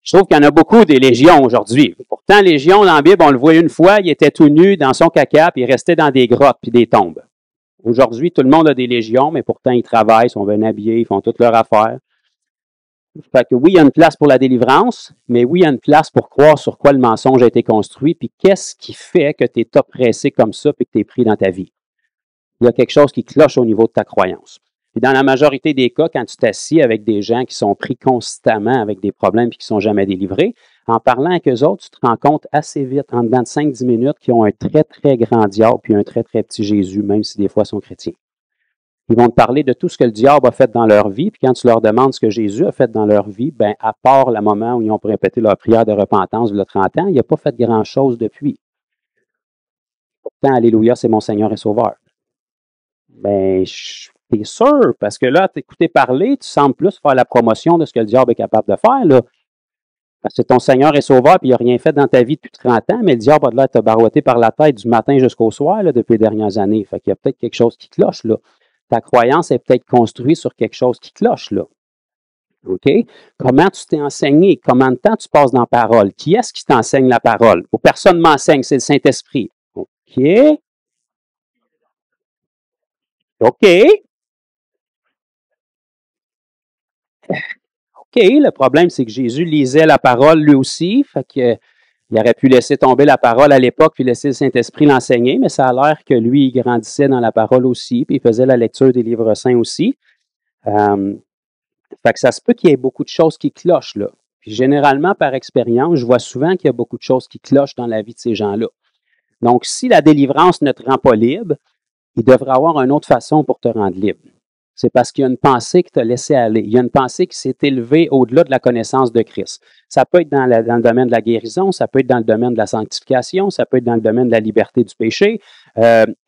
Je trouve qu'il y en a beaucoup des légions aujourd'hui. Pourtant, légion, dans la Bible, on le voit une fois, il était tout nu dans son caca, puis il restait dans des grottes puis des tombes. Aujourd'hui, tout le monde a des légions, mais pourtant, ils travaillent, ils sont bien habillés, ils font toutes leurs affaires. Fait que oui, il y a une place pour la délivrance, mais oui, il y a une place pour croire sur quoi le mensonge a été construit, puis qu'est-ce qui fait que tu es oppressé comme ça, puis que tu es pris dans ta vie. Il y a quelque chose qui cloche au niveau de ta croyance. Puis dans la majorité des cas, quand tu t'assis avec des gens qui sont pris constamment avec des problèmes et qui ne sont jamais délivrés, en parlant avec eux autres, tu te rends compte assez vite, en dedans de 5-10 minutes, qu'ils ont un très, très grand diable puis un très, très petit Jésus, même si des fois ils sont chrétiens. Ils vont te parler de tout ce que le diable a fait dans leur vie, puis quand tu leur demandes ce que Jésus a fait dans leur vie, bien, à part le moment où ils ont répété leur prière de repentance il y a 30 ans, il n'a pas fait grand-chose depuis. Pourtant, alléluia, c'est mon Seigneur et Sauveur. Bien, t'es sûr, parce que là, t'écouter parler, tu sembles plus faire la promotion de ce que le diable est capable de faire, là. Parce que ton Seigneur est Sauveur, puis il n'a rien fait dans ta vie depuis 30 ans, mais le diable a de l'air de te barouetter par la tête du matin jusqu'au soir, là, depuis les dernières années. Fait qu'il y a peut-être quelque chose qui cloche, là. Ta croyance est peut-être construite sur quelque chose qui cloche, là. OK? Comment tu t'es enseigné? Combien de temps tu passes dans la parole? Qui est-ce qui t'enseigne la parole? Ou personne ne m'enseigne, c'est le Saint-Esprit. OK? OK. OK, le problème, c'est que Jésus lisait la parole lui aussi, fait que il aurait pu laisser tomber la parole à l'époque puis laisser le Saint-Esprit l'enseigner, mais ça a l'air que lui, il grandissait dans la parole aussi, puis il faisait la lecture des livres saints aussi. Fait que ça se peut qu'il y ait beaucoup de choses qui clochent, là. Puis généralement, par expérience, je vois souvent qu'il y a beaucoup de choses qui clochent dans la vie de ces gens-là. Donc, si la délivrance ne te rend pas libre, il devrait avoir une autre façon pour te rendre libre. C'est parce qu'il y a une pensée qui t'a laissé aller. Il y a une pensée qui s'est élevée au-delà de la connaissance de Christ. Ça peut être dans le domaine de la guérison, ça peut être dans le domaine de la sanctification, ça peut être dans le domaine de la liberté du péché.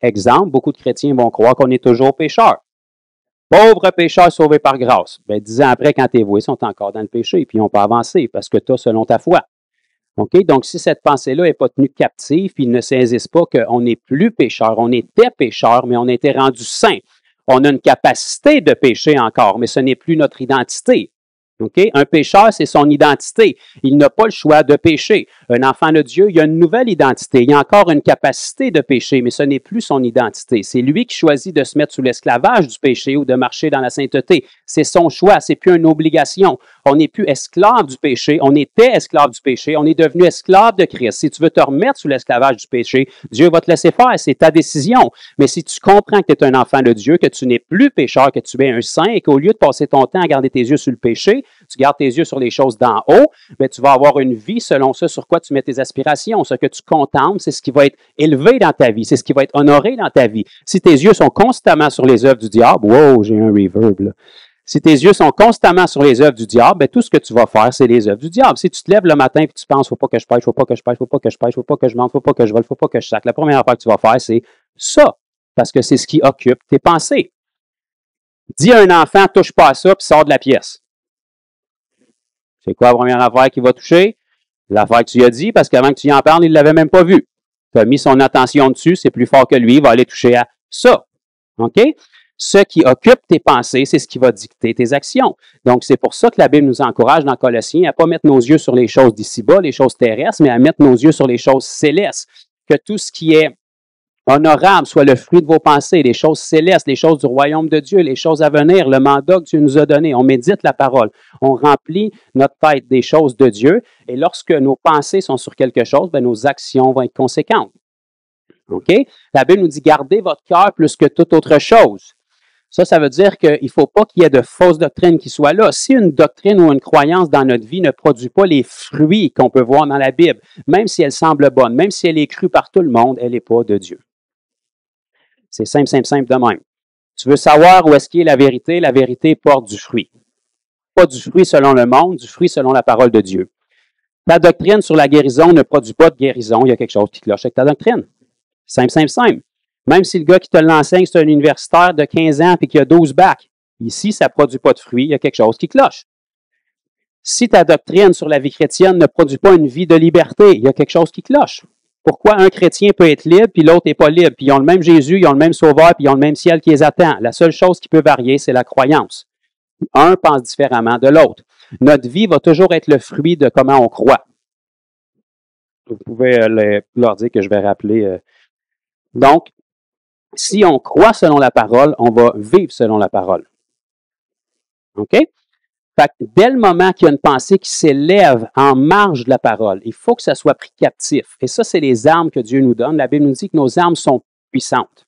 Exemple, beaucoup de chrétiens vont croire qu'on est toujours pécheur. Pauvre pécheur sauvé par grâce. Bien, 10 ans après, quand t'es voué, ils sont encore dans le péché, puis ils n'ont pas avancé parce que tu as selon ta foi. OK? Donc, si cette pensée-là n'est pas tenue captive, puis ils ne saisissent pas qu'on n'est plus pécheur, on était pécheur, mais on a été rendu saint. On a une capacité de pécher encore, mais ce n'est plus notre identité. Okay? Un pécheur, c'est son identité. Il n'a pas le choix de pécher. Un enfant de Dieu, il a une nouvelle identité. Il a encore une capacité de pécher, mais ce n'est plus son identité. C'est lui qui choisit de se mettre sous l'esclavage du péché ou de marcher dans la sainteté. C'est son choix, c'est plus une obligation. On n'est plus esclave du péché. On était esclave du péché. On est devenu esclave de Christ. Si tu veux te remettre sous l'esclavage du péché, Dieu va te laisser faire. C'est ta décision. Mais si tu comprends que tu es un enfant de Dieu, que tu n'es plus pécheur, que tu es un saint et qu'au lieu de passer ton temps à garder tes yeux sur le péché, tu gardes tes yeux sur les choses d'en haut, mais tu vas avoir une vie selon ce sur quoi tu mets tes aspirations. Ce que tu contemples, c'est ce qui va être élevé dans ta vie, c'est ce qui va être honoré dans ta vie. Si tes yeux sont constamment sur les œuvres du diable, wow, j'ai un reverb là. Si tes yeux sont constamment sur les œuvres du diable, bien, tout ce que tu vas faire, c'est les œuvres du diable. Si tu te lèves le matin et tu penses, faut pas que je pêche, faut pas que je pêche, faut pas que je pêche, faut pas que je mente, faut pas que je vole, faut pas que je sac, la première affaire que tu vas faire, c'est ça. Parce que c'est ce qui occupe tes pensées. Dis à un enfant, touche pas à ça, puis sors de la pièce. C'est quoi la première affaire qu'il va toucher? L'affaire que tu lui as dit, parce qu'avant que tu y en parles, il ne l'avait même pas vu. Tu as mis son attention dessus, c'est plus fort que lui, il va aller toucher à ça. OK? Ce qui occupe tes pensées, c'est ce qui va dicter tes actions. Donc, c'est pour ça que la Bible nous encourage dans Colossiens à ne pas mettre nos yeux sur les choses d'ici-bas, les choses terrestres, mais à mettre nos yeux sur les choses célestes. Que tout ce qui est Honorable soit le fruit de vos pensées, les choses célestes, les choses du royaume de Dieu, les choses à venir, le mandat que Dieu nous a donné. On médite la parole. On remplit notre tête des choses de Dieu. Et lorsque nos pensées sont sur quelque chose, bien, nos actions vont être conséquentes. OK? La Bible nous dit, gardez votre cœur plus que toute autre chose. Ça veut dire qu'il ne faut pas qu'il y ait de fausses doctrines qui soient là. Si une doctrine ou une croyance dans notre vie ne produit pas les fruits qu'on peut voir dans la Bible, même si elle semble bonne, même si elle est crue par tout le monde, elle n'est pas de Dieu. C'est simple, simple, simple de même. Tu veux savoir où est-ce qu'il est la vérité porte du fruit. Pas du fruit selon le monde, du fruit selon la parole de Dieu. Ta doctrine sur la guérison ne produit pas de guérison, il y a quelque chose qui cloche avec ta doctrine. Simple, simple, simple. Même si le gars qui te l'enseigne, c'est un universitaire de 15 ans et qui a 12 bacs, ici, ça ne produit pas de fruits, il y a quelque chose qui cloche. Si ta doctrine sur la vie chrétienne ne produit pas une vie de liberté, il y a quelque chose qui cloche. Pourquoi un chrétien peut être libre puis l'autre n'est pas libre? Puis ils ont le même Jésus, ils ont le même Sauveur, puis ils ont le même ciel qui les attend. La seule chose qui peut varier, c'est la croyance. Un pense différemment de l'autre. Notre vie va toujours être le fruit de comment on croit. Vous pouvez leur dire que je vais rappeler. Donc, si on croit selon la parole, on va vivre selon la parole. OK? Fait que dès le moment qu'il y a une pensée qui s'élève en marge de la parole, il faut que ça soit pris captif. Et ça, c'est les armes que Dieu nous donne. La Bible nous dit que nos armes sont puissantes.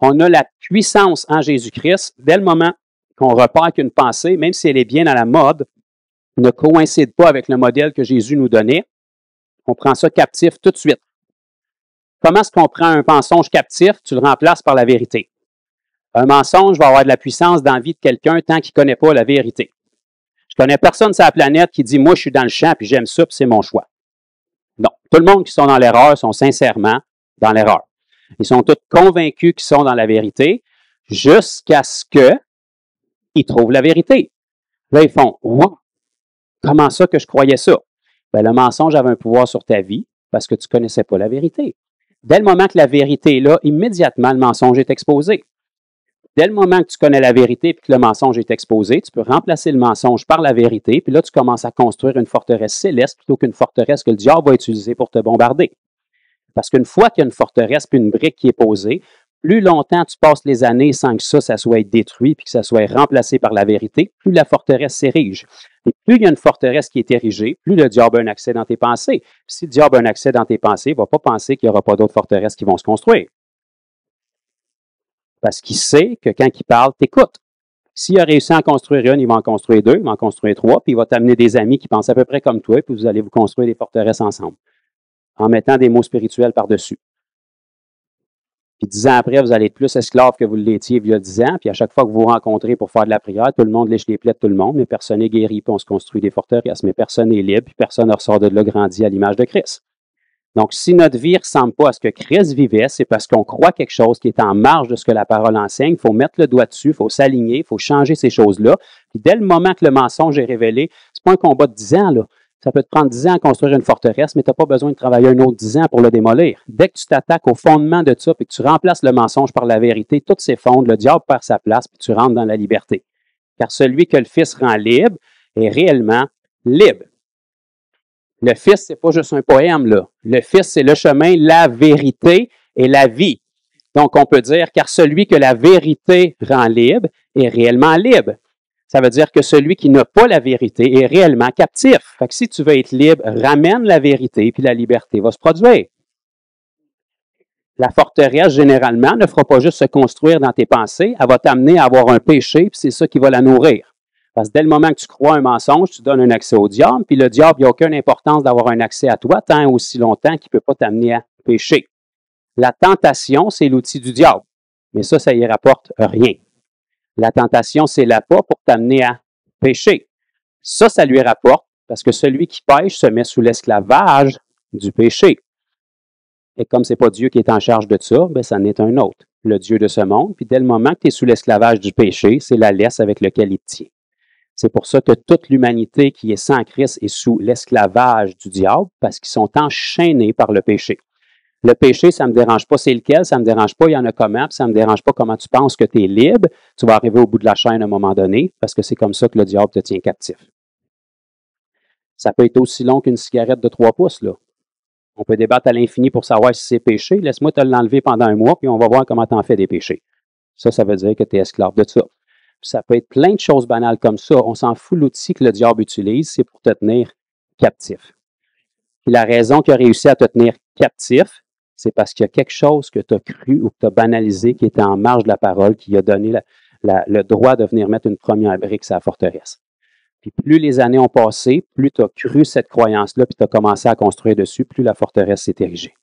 On a la puissance en Jésus-Christ. Dès le moment qu'on repart qu'une pensée, même si elle est bien à la mode, ne coïncide pas avec le modèle que Jésus nous donnait, on prend ça captif tout de suite. Comment est-ce qu'on prend un mensonge captif? Tu le remplaces par la vérité. Un mensonge va avoir de la puissance dans la vie de quelqu'un tant qu'il ne connaît pas la vérité. Je connais personne sur la planète qui dit « Moi, je suis dans le champ, puis j'aime ça, puis c'est mon choix. » Non. Tout le monde qui sont dans l'erreur sont sincèrement dans l'erreur. Ils sont tous convaincus qu'ils sont dans la vérité jusqu'à ce qu'ils trouvent la vérité. Là, ils font « Wow! Comment ça que je croyais ça? » Bien, le mensonge avait un pouvoir sur ta vie parce que tu ne connaissais pas la vérité. Dès le moment que la vérité est là, immédiatement, le mensonge est exposé. Dès le moment que tu connais la vérité et que le mensonge est exposé, tu peux remplacer le mensonge par la vérité, puis là, tu commences à construire une forteresse céleste plutôt qu'une forteresse que le diable va utiliser pour te bombarder. Parce qu'une fois qu'il y a une forteresse puis une brique qui est posée, plus longtemps tu passes les années sans que ça soit détruit puis que ça soit remplacé par la vérité, plus la forteresse s'érige. Et plus il y a une forteresse qui est érigée, plus le diable a un accès dans tes pensées. Puis si le diable a un accès dans tes pensées, il ne va pas penser qu'il n'y aura pas d'autres forteresses qui vont se construire. Parce qu'il sait que quand il parle, t'écoutes. S'il a réussi à en construire une, il va en construire deux, il va en construire trois, puis il va t'amener des amis qui pensent à peu près comme toi, puis vous allez vous construire des forteresses ensemble, en mettant des mots spirituels par-dessus. Puis 10 ans après, vous allez être plus esclave que vous l'étiez il y a 10 ans, puis à chaque fois que vous vous rencontrez pour faire de la prière, tout le monde lèche les plaies de tout le monde, mais personne n'est guéri, puis on se construit des forteresses, mais personne n'est libre, puis personne ne ressort de là grandi à l'image de Christ. Donc, si notre vie ne ressemble pas à ce que Christ vivait, c'est parce qu'on croit quelque chose qui est en marge de ce que la parole enseigne. Il faut mettre le doigt dessus, il faut s'aligner, il faut changer ces choses-là. Puis dès le moment que le mensonge est révélé, c'est pas un combat de 10 ans, là. Ça peut te prendre 10 ans à construire une forteresse, mais tu n'as pas besoin de travailler un autre 10 ans pour le démolir. Dès que tu t'attaques au fondement de ça, puis que tu remplaces le mensonge par la vérité, tout s'effondre, le diable perd sa place, puis tu rentres dans la liberté. Car celui que le Fils rend libre est réellement libre. Le Fils, c'est pas juste un poème, là. Le Fils, c'est le chemin, la vérité et la vie. Donc, on peut dire, car celui que la vérité rend libre est réellement libre. Ça veut dire que celui qui n'a pas la vérité est réellement captif. Fait que si tu veux être libre, ramène la vérité, puis la liberté va se produire. La forteresse, généralement, ne fera pas juste se construire dans tes pensées, elle va t'amener à avoir un péché, puis c'est ça qui va la nourrir. Parce que dès le moment que tu crois un mensonge, tu donnes un accès au diable, puis le diable, il n'y a aucune importance d'avoir un accès à toi tant aussi longtemps qu'il ne peut pas t'amener à pécher. La tentation, c'est l'outil du diable, mais ça y rapporte rien. La tentation, c'est l'appât pour t'amener à pécher. Ça lui rapporte parce que celui qui pêche se met sous l'esclavage du péché. Et comme ce n'est pas Dieu qui est en charge de ça, bien, ça n'est un autre, le Dieu de ce monde. Puis dès le moment que tu es sous l'esclavage du péché, c'est la laisse avec laquelle il te tient. C'est pour ça que toute l'humanité qui est sans Christ est sous l'esclavage du diable parce qu'ils sont enchaînés par le péché. Le péché, ça ne me dérange pas c'est lequel, ça ne me dérange pas il y en a comment, puis ça ne me dérange pas comment tu penses que tu es libre. Tu vas arriver au bout de la chaîne à un moment donné parce que c'est comme ça que le diable te tient captif. Ça peut être aussi long qu'une cigarette de 3 pouces, là. On peut débattre à l'infini pour savoir si c'est péché. Laisse-moi te l'enlever pendant un mois, puis on va voir comment tu en fais des péchés. Ça veut dire que tu es esclave de ça. Puis ça peut être plein de choses banales comme ça. On s'en fout, l'outil que le diable utilise, c'est pour te tenir captif. Puis la raison qu'il a réussi à te tenir captif, c'est parce qu'il y a quelque chose que tu as cru ou que tu as banalisé qui était en marge de la parole, qui a donné le droit de venir mettre une première brique sur la forteresse. Puis plus les années ont passé, plus tu as cru cette croyance-là, puis tu as commencé à construire dessus, plus la forteresse s'est érigée.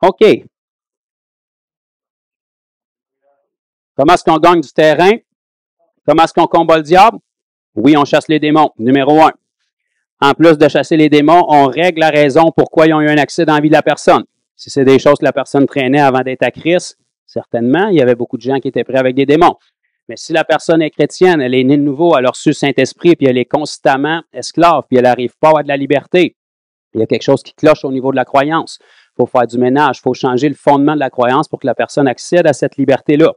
OK. Comment est-ce qu'on gagne du terrain? Comment est-ce qu'on combat le diable? Oui, on chasse les démons. Numéro 1. En plus de chasser les démons, on règle la raison pourquoi ils ont eu un accès dans la vie de la personne. Si c'est des choses que la personne traînait avant d'être à Christ, certainement, il y avait beaucoup de gens qui étaient prêts avec des démons. Mais si la personne est chrétienne, elle est née de nouveau, elle a reçu le Saint-Esprit, puis elle est constamment esclave, puis elle n'arrive pas à avoir de la liberté, il y a quelque chose qui cloche au niveau de la croyance. Il faut faire du ménage, il faut changer le fondement de la croyance pour que la personne accède à cette liberté-là.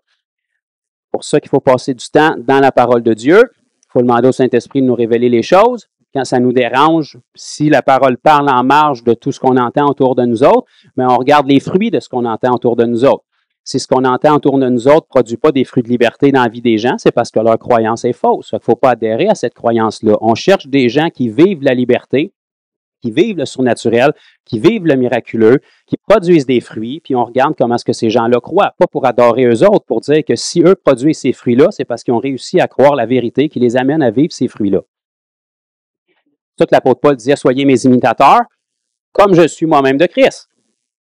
Pour ça qu'il faut passer du temps dans la parole de Dieu. Il faut demander au Saint-Esprit de nous révéler les choses. Quand ça nous dérange, si la parole parle en marge de tout ce qu'on entend autour de nous autres, mais on regarde les fruits de ce qu'on entend autour de nous autres. Si ce qu'on entend autour de nous autres ne produit pas des fruits de liberté dans la vie des gens, c'est parce que leur croyance est fausse. Il ne faut pas adhérer à cette croyance-là. On cherche des gens qui vivent la liberté, qui vivent le surnaturel, qui vivent le miraculeux, qui produisent des fruits, puis on regarde comment est-ce que ces gens-là croient, pas pour adorer eux autres, pour dire que si eux produisent ces fruits-là, c'est parce qu'ils ont réussi à croire la vérité qui les amène à vivre ces fruits-là. C'est ça que l'apôtre Paul disait, soyez mes imitateurs, comme je suis moi-même de Christ.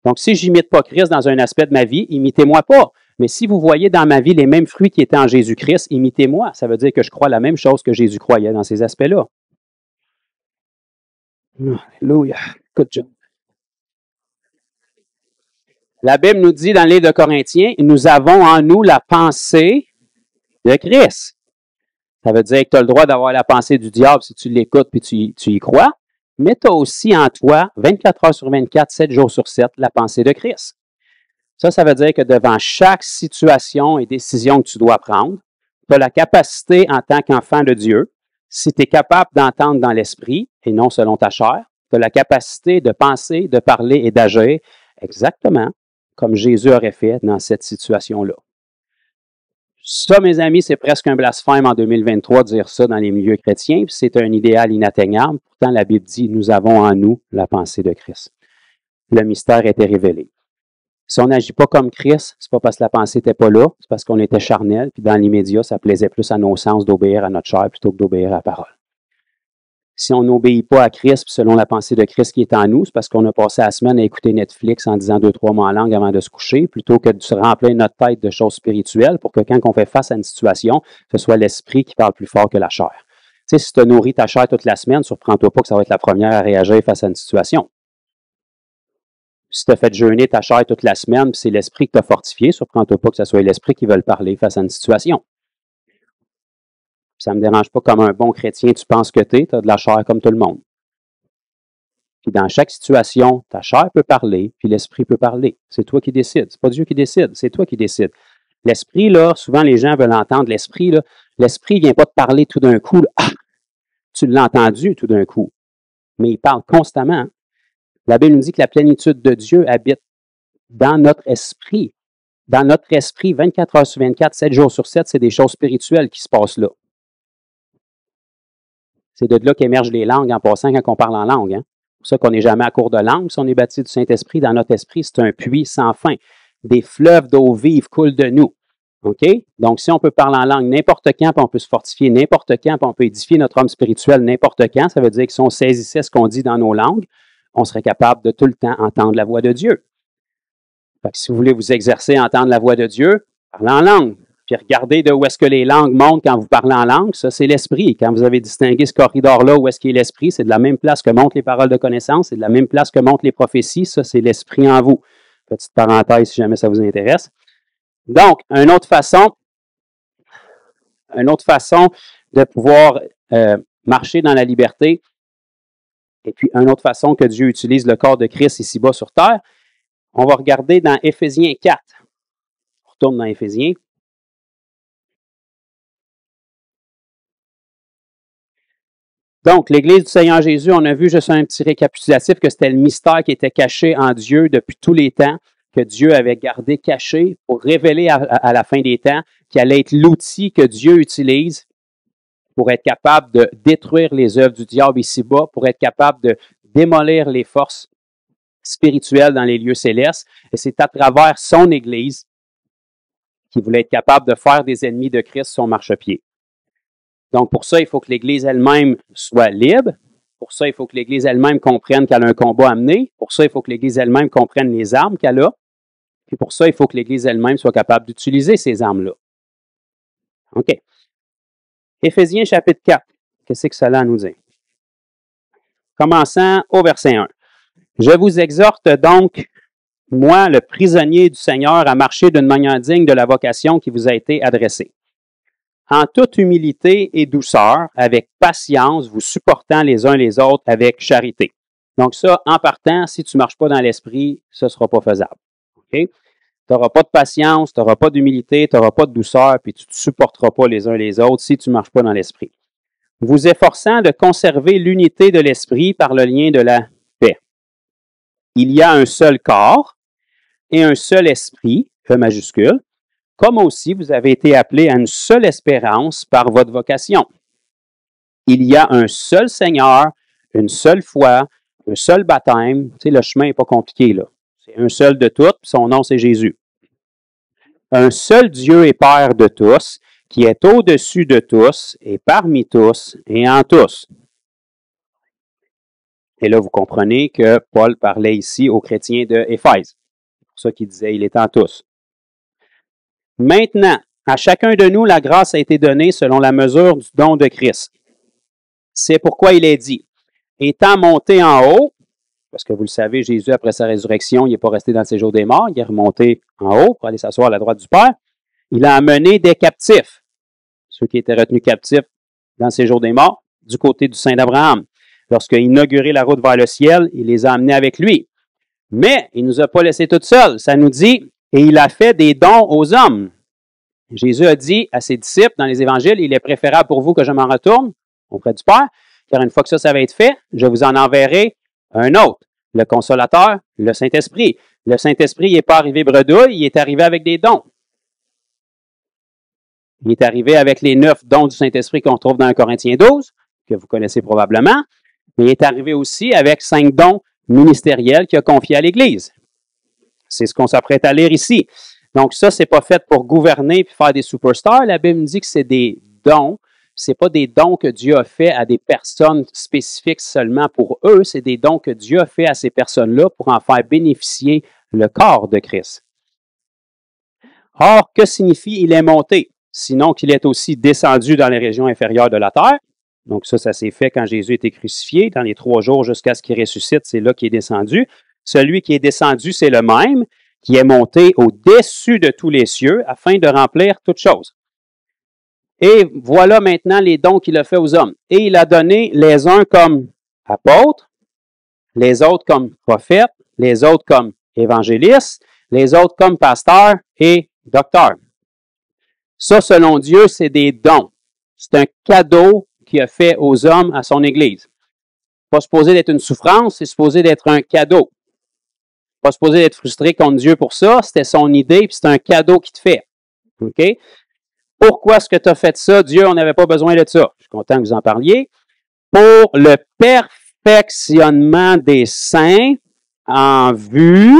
Donc, si je n'imite pas Christ dans un aspect de ma vie, imitez-moi pas. Mais si vous voyez dans ma vie les mêmes fruits qui étaient en Jésus-Christ, imitez-moi. Ça veut dire que je crois la même chose que Jésus croyait dans ces aspects-là. Alléluia. Good job. La Bible nous dit dans le livre de Corinthiens, nous avons en nous la pensée de Christ. Ça veut dire que tu as le droit d'avoir la pensée du diable si tu l'écoutes et tu y crois, mais tu as aussi en toi, 24 heures sur 24, 7 jours sur 7, la pensée de Christ. Ça veut dire que devant chaque situation et décision que tu dois prendre, tu as la capacité en tant qu'enfant de Dieu, si tu es capable d'entendre dans l'esprit et non selon ta chair, tu as la capacité de penser, de parler et d'agir exactement comme Jésus aurait fait dans cette situation-là. Ça, mes amis, c'est presque un blasphème en 2023 de dire ça dans les milieux chrétiens, puis c'est un idéal inatteignable. Pourtant, la Bible dit, nous avons en nous la pensée de Christ. Le mystère était révélé. Si on n'agit pas comme Christ, c'est pas parce que la pensée n'était pas là, c'est parce qu'on était charnel, puis dans l'immédiat, ça plaisait plus à nos sens d'obéir à notre chair plutôt que d'obéir à la parole. Si on n'obéit pas à Christ, selon la pensée de Christ qui est en nous, c'est parce qu'on a passé la semaine à écouter Netflix en disant 2-3 mots en langue avant de se coucher, plutôt que de se remplir notre tête de choses spirituelles pour que quand on fait face à une situation, ce soit l'esprit qui parle plus fort que la chair. Tu sais, si tu as nourri ta chair toute la semaine, surprends-toi pas que ça va être la première à réagir face à une situation. Si tu as fait jeûner ta chair toute la semaine, puis c'est l'esprit qui t'a fortifié, surprends-toi pas que ce soit l'esprit qui veut le parler face à une situation. Ça ne me dérange pas comme un bon chrétien, tu penses que tu as de la chair comme tout le monde. Puis dans chaque situation, ta chair peut parler, puis l'esprit peut parler. C'est toi qui décides. C'est pas Dieu qui décide, c'est toi qui décides. L'esprit, là, souvent les gens veulent entendre l'esprit, là. L'esprit ne vient pas te parler tout d'un coup. Là. Ah, tu l'as entendu tout d'un coup. Mais il parle constamment. La Bible nous dit que la plénitude de Dieu habite dans notre esprit. Dans notre esprit, 24 heures sur 24, 7 jours sur 7, c'est des choses spirituelles qui se passent là. C'est de là qu'émergent les langues en passant quand on parle en langue. Hein? C'est pour ça qu'on n'est jamais à court de langue. Si on est baptisé du Saint-Esprit, dans notre esprit, c'est un puits sans fin. Des fleuves d'eau vive coulent de nous. OK? Donc, si on peut parler en langue n'importe quand, puis on peut se fortifier n'importe quand, puis on peut édifier notre homme spirituel n'importe quand, ça veut dire que si on saisissait ce qu'on dit dans nos langues, on serait capable de tout le temps entendre la voix de Dieu. Fait que si vous voulez vous exercer à entendre la voix de Dieu, parlez en langue. Puis regardez de où est-ce que les langues montent quand vous parlez en langue. Ça, c'est l'esprit. Quand vous avez distingué ce corridor-là, où est-ce qu'il est l'esprit, c'est de la même place que montent les paroles de connaissance, c'est de la même place que montent les prophéties. Ça, c'est l'esprit en vous. Petite parenthèse si jamais ça vous intéresse. Donc, une autre façon de pouvoir marcher dans la liberté, et puis une autre façon que Dieu utilise le corps de Christ ici-bas sur terre, on va regarder dans Éphésiens 4. On retourne dans Éphésiens. Donc, l'Église du Seigneur Jésus, on a vu juste un petit récapitulatif que c'était le mystère qui était caché en Dieu depuis tous les temps, que Dieu avait gardé caché pour révéler à la fin des temps, qui allait être l'outil que Dieu utilise pour être capable de détruire les œuvres du diable ici-bas, pour être capable de démolir les forces spirituelles dans les lieux célestes. Et c'est à travers son Église qu'il voulait être capable de faire des ennemis de Christ son marchepied. Donc, pour ça, il faut que l'Église elle-même soit libre. Pour ça, il faut que l'Église elle-même comprenne qu'elle a un combat à mener. Pour ça, il faut que l'Église elle-même comprenne les armes qu'elle a. Puis pour ça, il faut que l'Église elle-même soit capable d'utiliser ces armes-là. OK. Éphésiens chapitre 4. Qu'est-ce que cela nous dit? Commençant au verset 1. Je vous exhorte donc, moi, le prisonnier du Seigneur, à marcher d'une manière digne de la vocation qui vous a été adressée. En toute humilité et douceur, avec patience, vous supportant les uns les autres avec charité. Donc ça, en partant, si tu ne marches pas dans l'esprit, ce ne sera pas faisable. OK? Tu n'auras pas de patience, tu n'auras pas d'humilité, tu n'auras pas de douceur, puis tu ne te supporteras pas les uns les autres si tu ne marches pas dans l'esprit. Vous efforçant de conserver l'unité de l'esprit par le lien de la paix. Il y a un seul corps et un seul esprit, E majuscule, comme aussi vous avez été appelés à une seule espérance par votre vocation. Il y a un seul Seigneur, une seule foi, un seul baptême. Tu sais, le chemin n'est pas compliqué, là. C'est un seul de tous, son nom, c'est Jésus. Un seul Dieu et Père de tous, qui est au-dessus de tous, et parmi tous, et en tous. Et là, vous comprenez que Paul parlait ici aux chrétiens de Éphèse. C'est pour ça qu'il disait, il est en tous. Maintenant, à chacun de nous, la grâce a été donnée selon la mesure du don de Christ. C'est pourquoi il est dit, étant monté en haut, parce que vous le savez, Jésus, après sa résurrection, il n'est pas resté dans le séjour des morts, il est remonté en haut pour aller s'asseoir à la droite du Père. Il a amené des captifs, ceux qui étaient retenus captifs dans le séjour des morts, du côté du Saint d'Abraham. Lorsqu'il a inauguré la route vers le ciel, il les a amenés avec lui. Mais il ne nous a pas laissés toutes seuls. Ça nous dit, et il a fait des dons aux hommes. Jésus a dit à ses disciples dans les évangiles, il est préférable pour vous que je m'en retourne auprès du Père, car une fois que ça va être fait, je vous en enverrai un autre, le Consolateur, le Saint-Esprit. Le Saint-Esprit n'est pas arrivé bredouille, il est arrivé avec des dons. Il est arrivé avec les 9 dons du Saint-Esprit qu'on trouve dans 1 Corinthiens 12, que vous connaissez probablement, mais il est arrivé aussi avec 5 dons ministériels qu'il a confiés à l'Église. C'est ce qu'on s'apprête à lire ici. Donc ça, c'est pas fait pour gouverner et faire des superstars. La Bible dit que c'est des dons. C'est pas des dons que Dieu a fait à des personnes spécifiques seulement pour eux. C'est des dons que Dieu a fait à ces personnes-là pour en faire bénéficier le corps de Christ. Or, que signifie il est monté? Sinon qu'il est aussi descendu dans les régions inférieures de la terre. Donc ça s'est fait quand Jésus a été crucifié. Dans les 3 jours jusqu'à ce qu'il ressuscite, c'est là qu'il est descendu. Celui qui est descendu, c'est le même, qui est monté au-dessus de tous les cieux afin de remplir toutes choses. Et voilà maintenant les dons qu'il a fait aux hommes. Et il a donné les uns comme apôtres, les autres comme prophètes, les autres comme évangélistes, les autres comme pasteurs et docteurs. Ça, selon Dieu, c'est des dons. C'est un cadeau qu'il a fait aux hommes à son Église. Pas supposé d'être une souffrance, c'est supposé d'être un cadeau. Pas supposé d'être frustré contre Dieu pour ça, c'était son idée, puis c'est un cadeau qu'il te fait. OK? Pourquoi est-ce que tu as fait ça? Dieu, on n'avait pas besoin de ça. Je suis content que vous en parliez. Pour le perfectionnement des saints en vue...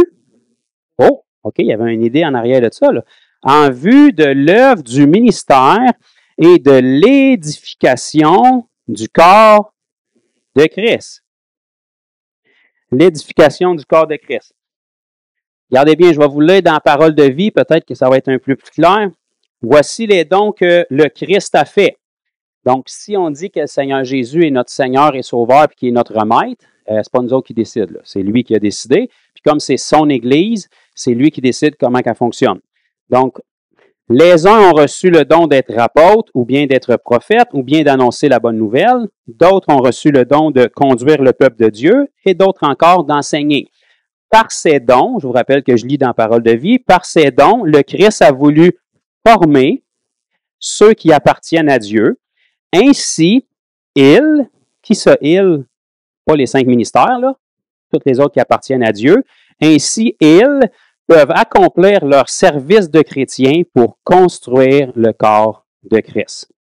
Oh, OK, il y avait une idée en arrière de ça, là. En vue de l'œuvre du ministère et de l'édification du corps de Christ. L'édification du corps de Christ. Regardez bien, je vais vous lire dans la parole de vie, peut-être que ça va être un peu plus clair. Voici les dons que le Christ a fait. Donc, si on dit que le Seigneur Jésus est notre Seigneur et Sauveur et qu'il est notre Maître, c'est pas nous autres qui décident, là. C'est lui qui a décidé. Puis comme c'est son Église, c'est lui qui décide comment elle fonctionne. Donc, les uns ont reçu le don d'être apôtres ou bien d'être prophètes ou bien d'annoncer la bonne nouvelle. D'autres ont reçu le don de conduire le peuple de Dieu et d'autres encore d'enseigner. Par ces dons, je vous rappelle que je lis dans Parole de vie, par ces dons, le Christ a voulu former ceux qui appartiennent à Dieu. Ainsi, il qui ça, ils? Pas les 5 ministères, là, tous les autres qui appartiennent à Dieu. Ainsi, ils peuvent accomplir leur service de chrétien pour construire le corps de Christ.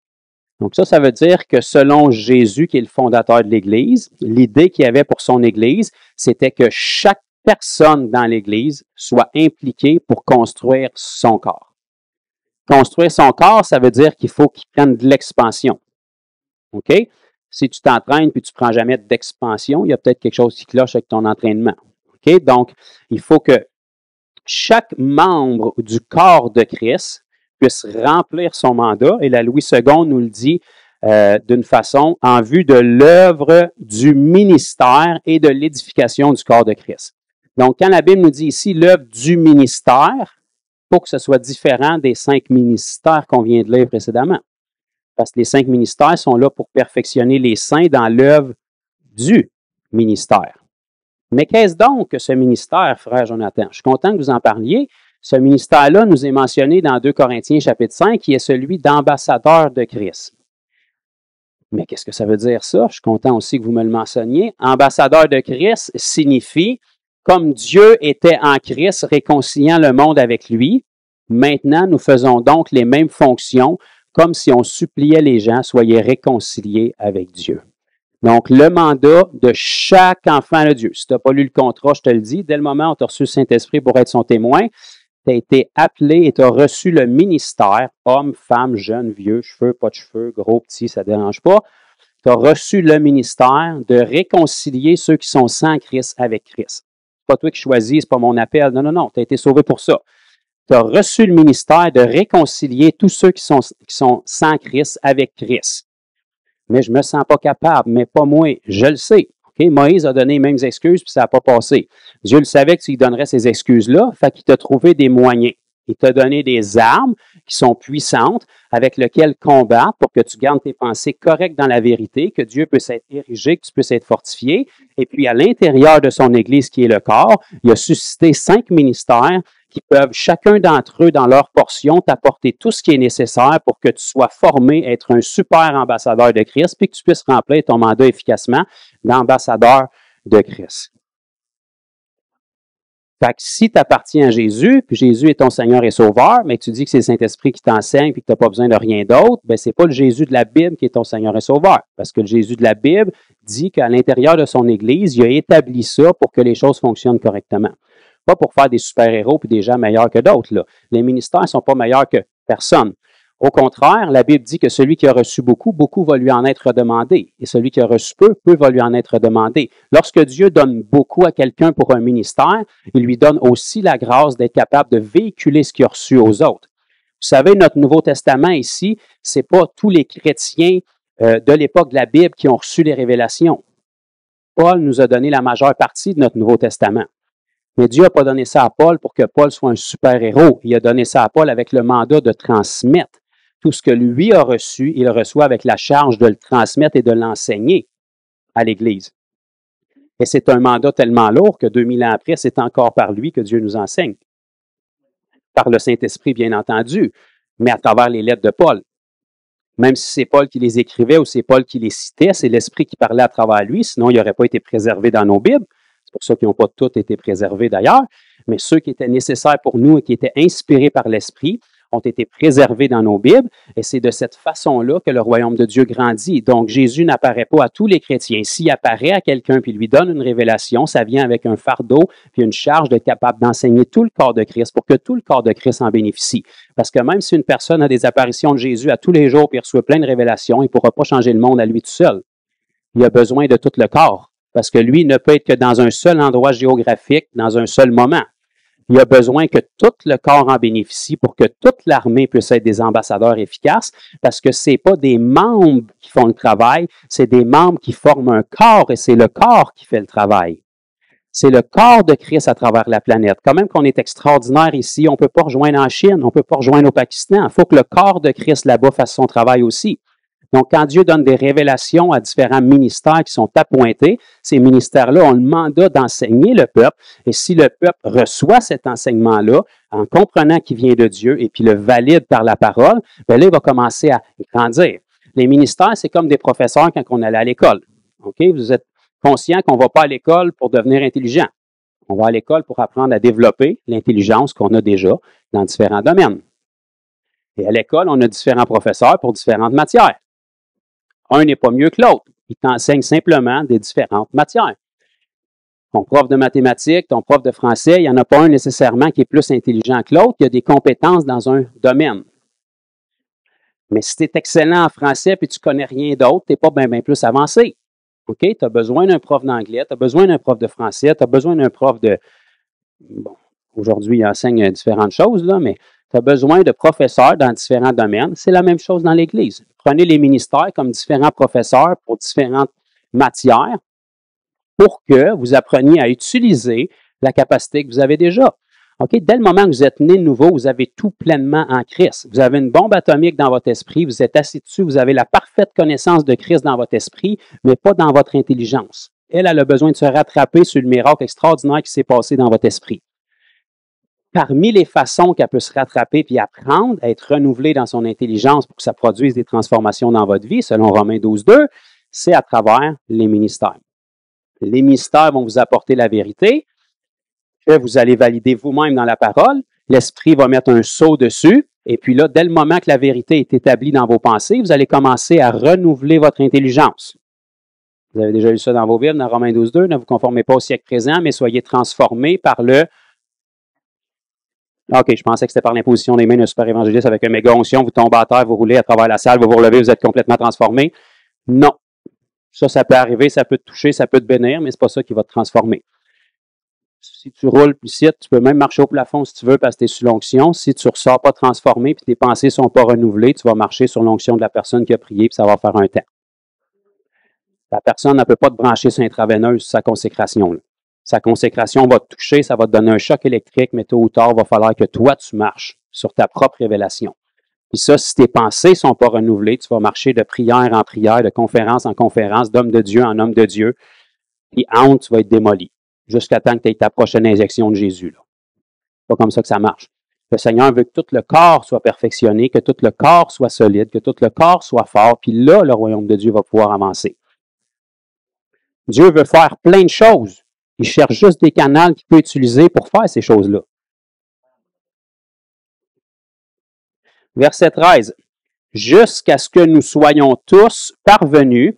Donc ça veut dire que selon Jésus, qui est le fondateur de l'Église, l'idée qu'il avait pour son Église, c'était que chaque personne dans l'Église soit impliquée pour construire son corps. Construire son corps, ça veut dire qu'il faut qu'il prenne de l'expansion. OK? Si tu t'entraînes puis tu ne prends jamais d'expansion, il y a peut-être quelque chose qui cloche avec ton entraînement. OK? Donc, il faut que chaque membre du corps de Christ puisse remplir son mandat. Et la Louis II nous le dit d'une façon en vue de l'œuvre du ministère et de l'édification du corps de Christ. Donc, quand la Bible nous dit ici l'œuvre du ministère, il faut que ce soit différent des 5 ministères qu'on vient de lire précédemment. Parce que les 5 ministères sont là pour perfectionner les saints dans l'œuvre du ministère. Mais qu'est-ce donc que ce ministère, frère Jonathan? Je suis content que vous en parliez. Ce ministère-là nous est mentionné dans 2 Corinthiens chapitre 5, qui est celui d'ambassadeur de Christ. Mais qu'est-ce que ça veut dire ça? Je suis content aussi que vous me le mentionniez. Ambassadeur de Christ signifie, comme Dieu était en Christ, réconciliant le monde avec lui, maintenant nous faisons donc les mêmes fonctions, comme si on suppliait les gens, soyez réconciliés avec Dieu. Donc, le mandat de chaque enfant de Dieu. Si tu n'as pas lu le contrat, je te le dis, dès le moment où tu as reçu le Saint-Esprit pour être son témoin, tu as été appelé et tu as reçu le ministère, homme, femme, jeune, vieux, cheveux, pas de cheveux, gros, petit, ça ne dérange pas. Tu as reçu le ministère de réconcilier ceux qui sont sans Christ avec Christ. C'est pas toi qui choisis, c'est pas mon appel. Non, non, non, tu as été sauvé pour ça. Tu as reçu le ministère de réconcilier tous ceux qui sont sans Christ avec Christ. Mais je ne me sens pas capable, mais pas moi, je le sais. Okay? Moïse a donné les mêmes excuses, puis ça n'a pas passé. Dieu le savait que tu lui donnerais ces excuses-là, fait qu'il t'a trouvé des moyens. Il t'a donné des armes qui sont puissantes, avec lesquelles combattre pour que tu gardes tes pensées correctes dans la vérité, que Dieu puisse être érigé, que tu puisses être fortifié. Et puis, à l'intérieur de son Église, qui est le corps, il a suscité 5 ministères qui peuvent, chacun d'entre eux, dans leur portion, t'apporter tout ce qui est nécessaire pour que tu sois formé, être un super ambassadeur de Christ, puis que tu puisses remplir ton mandat efficacement d'ambassadeur de Christ. Fait que si tu appartiens à Jésus, puis Jésus est ton Seigneur et Sauveur, mais que tu dis que c'est le Saint-Esprit qui t'enseigne puis que tu n'as pas besoin de rien d'autre, bien, c'est pas le Jésus de la Bible qui est ton Seigneur et Sauveur. Parce que le Jésus de la Bible dit qu'à l'intérieur de son Église, il a établi ça pour que les choses fonctionnent correctement. Pas pour faire des super-héros puis des gens meilleurs que d'autres, là. Les ministères ne sont pas meilleurs que personne. Au contraire, la Bible dit que celui qui a reçu beaucoup, beaucoup va lui en être demandé. Et celui qui a reçu peu, peu va lui en être demandé. Lorsque Dieu donne beaucoup à quelqu'un pour un ministère, il lui donne aussi la grâce d'être capable de véhiculer ce qu'il a reçu aux autres. Vous savez, notre Nouveau Testament ici, ce n'est pas tous les chrétiens de l'époque de la Bible qui ont reçu les révélations. Paul nous a donné la majeure partie de notre Nouveau Testament. Mais Dieu n'a pas donné ça à Paul pour que Paul soit un super-héros. Il a donné ça à Paul avec le mandat de transmettre. Tout ce que lui a reçu, il le reçoit avec la charge de le transmettre et de l'enseigner à l'Église. Et c'est un mandat tellement lourd que 2000 ans après, c'est encore par lui que Dieu nous enseigne. Par le Saint-Esprit, bien entendu, mais à travers les lettres de Paul. Même si c'est Paul qui les écrivait ou c'est Paul qui les citait, c'est l'Esprit qui parlait à travers lui, sinon il n'aurait pas été préservé dans nos Bibles. C'est pour ça qu'ils n'ont pas tous été préservés d'ailleurs, mais ceux qui étaient nécessaires pour nous et qui étaient inspirés par l'Esprit ont été préservés dans nos Bibles, et c'est de cette façon-là que le royaume de Dieu grandit. Donc, Jésus n'apparaît pas à tous les chrétiens. S'il apparaît à quelqu'un puis lui donne une révélation, ça vient avec un fardeau puis une charge d'être capable d'enseigner tout le corps de Christ pour que tout le corps de Christ en bénéficie. Parce que même si une personne a des apparitions de Jésus à tous les jours puis reçoit plein de révélations, il ne pourra pas changer le monde à lui tout seul. Il a besoin de tout le corps, parce que lui ne peut être que dans un seul endroit géographique, dans un seul moment. Il a besoin que tout le corps en bénéficie pour que toute l'armée puisse être des ambassadeurs efficaces, parce que ce n'est pas des membres qui font le travail, c'est des membres qui forment un corps, et c'est le corps qui fait le travail. C'est le corps de Christ à travers la planète. Quand même qu'on est extraordinaire ici, on ne peut pas rejoindre en Chine, on ne peut pas rejoindre au Pakistan. Il faut que le corps de Christ là-bas fasse son travail aussi. Donc, quand Dieu donne des révélations à différents ministères qui sont appointés, ces ministères-là ont le mandat d'enseigner le peuple. Et si le peuple reçoit cet enseignement-là, en comprenant qu'il vient de Dieu et puis le valide par la parole, bien là, il va commencer à grandir. Les ministères, c'est comme des professeurs quand on allait à l'école. OK? Vous êtes conscient qu'on ne va pas à l'école pour devenir intelligent. On va à l'école pour apprendre à développer l'intelligence qu'on a déjà dans différents domaines. Et à l'école, on a différents professeurs pour différentes matières. Un n'est pas mieux que l'autre. Il t'enseigne simplement des différentes matières. Ton prof de mathématiques, ton prof de français, il n'y en a pas un nécessairement qui est plus intelligent que l'autre. Il y a des compétences dans un domaine. Mais si tu es excellent en français et tu ne connais rien d'autre, tu n'es pas bien plus avancé. OK? Tu as besoin d'un prof d'anglais, tu as besoin d'un prof de français, tu as besoin d'un prof de... Bon, aujourd'hui, il enseigne différentes choses, là, mais tu as besoin de professeurs dans différents domaines. C'est la même chose dans l'Église. Prenez les ministères comme différents professeurs pour différentes matières pour que vous appreniez à utiliser la capacité que vous avez déjà. OK? Dès le moment que vous êtes né de nouveau, vous avez tout pleinement en Christ. Vous avez une bombe atomique dans votre esprit, vous êtes assis dessus, vous avez la parfaite connaissance de Christ dans votre esprit, mais pas dans votre intelligence. Elle a besoin de se rattraper sur le miracle extraordinaire qui s'est passé dans votre esprit. Parmi les façons qu'elle peut se rattraper puis apprendre à être renouvelée dans son intelligence pour que ça produise des transformations dans votre vie, selon Romains 12.2, c'est à travers les ministères. Les ministères vont vous apporter la vérité, que vous allez valider vous-même dans la parole. L'Esprit va mettre un sceau dessus. Et puis là, dès le moment que la vérité est établie dans vos pensées, vous allez commencer à renouveler votre intelligence. Vous avez déjà lu ça dans vos Bibles, dans Romains 12.2. Ne vous conformez pas au siècle présent, mais soyez transformés par le... OK, je pensais que c'était par l'imposition des mains d'un super évangéliste avec un méga onction. Vous tombez à terre, vous roulez à travers la salle, vous vous relevez, vous êtes complètement transformé. Non. Ça peut arriver, ça peut te toucher, ça peut te bénir, mais ce n'est pas ça qui va te transformer. Si tu roules ici, tu peux même marcher au plafond si tu veux parce que tu es sous l'onction. Si tu ne ressors pas transformé et tes pensées ne sont pas renouvelées, tu vas marcher sur l'onction de la personne qui a prié et ça va faire un temps. La personne ne peut pas te brancher sur intraveineuse, sa consécration. Là. Sa consécration va te toucher, ça va te donner un choc électrique, mais tôt ou tard, il va falloir que toi, tu marches sur ta propre révélation. Puis ça, si tes pensées ne sont pas renouvelées, tu vas marcher de prière en prière, de conférence en conférence, d'homme de Dieu en homme de Dieu. Puis honte, tu vas être démoli. Jusqu'à temps que tu aies ta prochaine injection de Jésus. Là. C'est pas comme ça que ça marche. Le Seigneur veut que tout le corps soit perfectionné, que tout le corps soit solide, que tout le corps soit fort, puis là, le royaume de Dieu va pouvoir avancer. Dieu veut faire plein de choses. Il cherche juste des canaux qu'il peut utiliser pour faire ces choses-là. Verset 13. Jusqu'à ce que nous soyons tous parvenus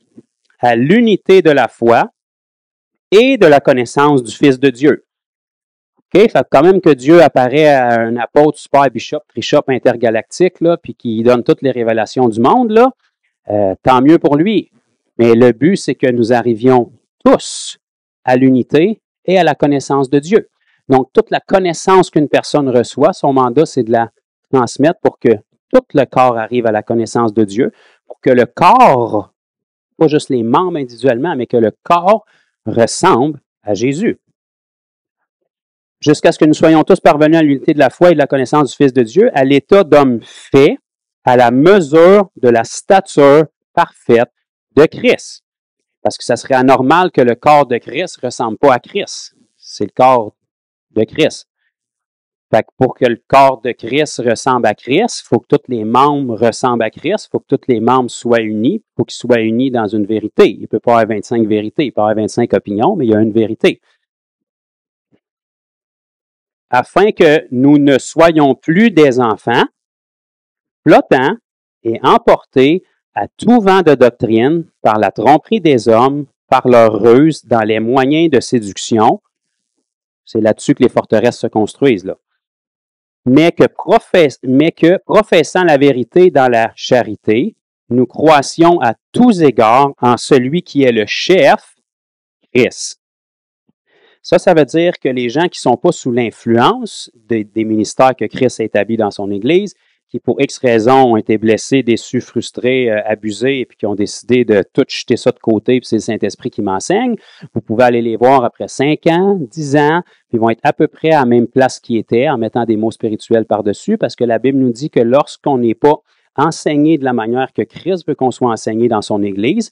à l'unité de la foi et de la connaissance du Fils de Dieu. OK? Fait quand même que Dieu apparaît à un apôtre, super bishop, trishop intergalactique, là, puis qui donne toutes les révélations du monde, là, tant mieux pour lui. Mais le but, c'est que nous arrivions tous à l'unité et à la connaissance de Dieu. Donc, toute la connaissance qu'une personne reçoit, son mandat, c'est de la transmettre pour que tout le corps arrive à la connaissance de Dieu, pour que le corps, pas juste les membres individuellement, mais que le corps ressemble à Jésus. Jusqu'à ce que nous soyons tous parvenus à l'unité de la foi et de la connaissance du Fils de Dieu, à l'état d'homme fait, à la mesure de la stature parfaite de Christ. Parce que ça serait anormal que le corps de Christ ne ressemble pas à Christ. C'est le corps de Christ. Fait que pour que le corps de Christ ressemble à Christ, il faut que tous les membres ressemblent à Christ, il faut que tous les membres soient unis, il faut qu'ils soient unis dans une vérité. Il ne peut pas y avoir 25 vérités, il peut y avoir 25 opinions, mais il y a une vérité. Afin que nous ne soyons plus des enfants, flottant et emportés à tout vent de doctrine par la tromperie des hommes, par leur ruse dans les moyens de séduction. C'est là-dessus que les forteresses se construisent, là. Mais que professant la vérité dans la charité, nous croissions à tous égards en celui qui est le chef, Christ. Ça veut dire que les gens qui ne sont pas sous l'influence des ministères que Christ a établis dans son Église, qui pour X raisons ont été blessés, déçus, frustrés, abusés, et puis qui ont décidé de tout jeter ça de côté, puis c'est le Saint-Esprit qui m'enseigne, vous pouvez aller les voir après 5 ans, 10 ans, puis ils vont être à peu près à la même place qu'ils étaient, en mettant des mots spirituels par-dessus, parce que la Bible nous dit que lorsqu'on n'est pas enseigné de la manière que Christ veut qu'on soit enseigné dans son Église,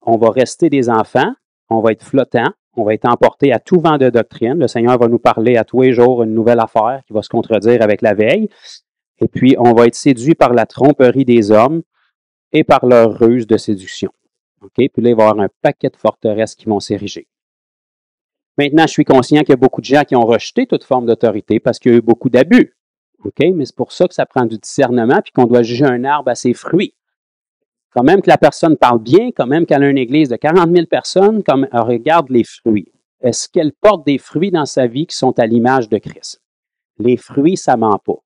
on va rester des enfants, on va être flottants, on va être emporté à tout vent de doctrine. Le Seigneur va nous parler à tous les jours une nouvelle affaire qui va se contredire avec la veille. Et puis, on va être séduit par la tromperie des hommes et par leur ruse de séduction. OK? Puis là, il va y avoir un paquet de forteresses qui vont s'ériger. Maintenant, je suis conscient qu'il y a beaucoup de gens qui ont rejeté toute forme d'autorité parce qu'il y a eu beaucoup d'abus. OK? Mais c'est pour ça que ça prend du discernement puis qu'on doit juger un arbre à ses fruits. Quand même que la personne parle bien, quand même qu'elle a une église de 40 000 personnes, comme elle regarde les fruits. Est-ce qu'elle porte des fruits dans sa vie qui sont à l'image de Christ? Les fruits, ça ment pas.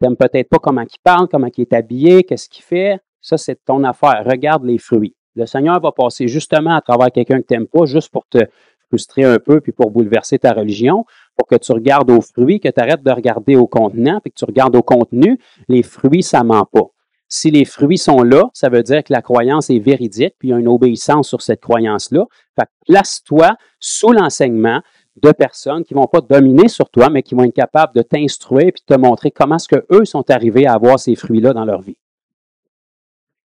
Tu n'aimes peut-être pas comment il parle, comment il est habillé, qu'est-ce qu'il fait. Ça, c'est ton affaire. Regarde les fruits. Le Seigneur va passer justement à travers quelqu'un que tu n'aimes pas, juste pour te frustrer un peu, puis pour bouleverser ta religion, pour que tu regardes aux fruits, que tu arrêtes de regarder au contenant, puis que tu regardes au contenu. Les fruits, ça ment pas. Si les fruits sont là, ça veut dire que la croyance est véridique, puis il y a une obéissance sur cette croyance-là. Fait que place-toi sous l'enseignement de personnes qui ne vont pas dominer sur toi, mais qui vont être capables de t'instruire et de te montrer comment est-ce qu'eux sont arrivés à avoir ces fruits-là dans leur vie.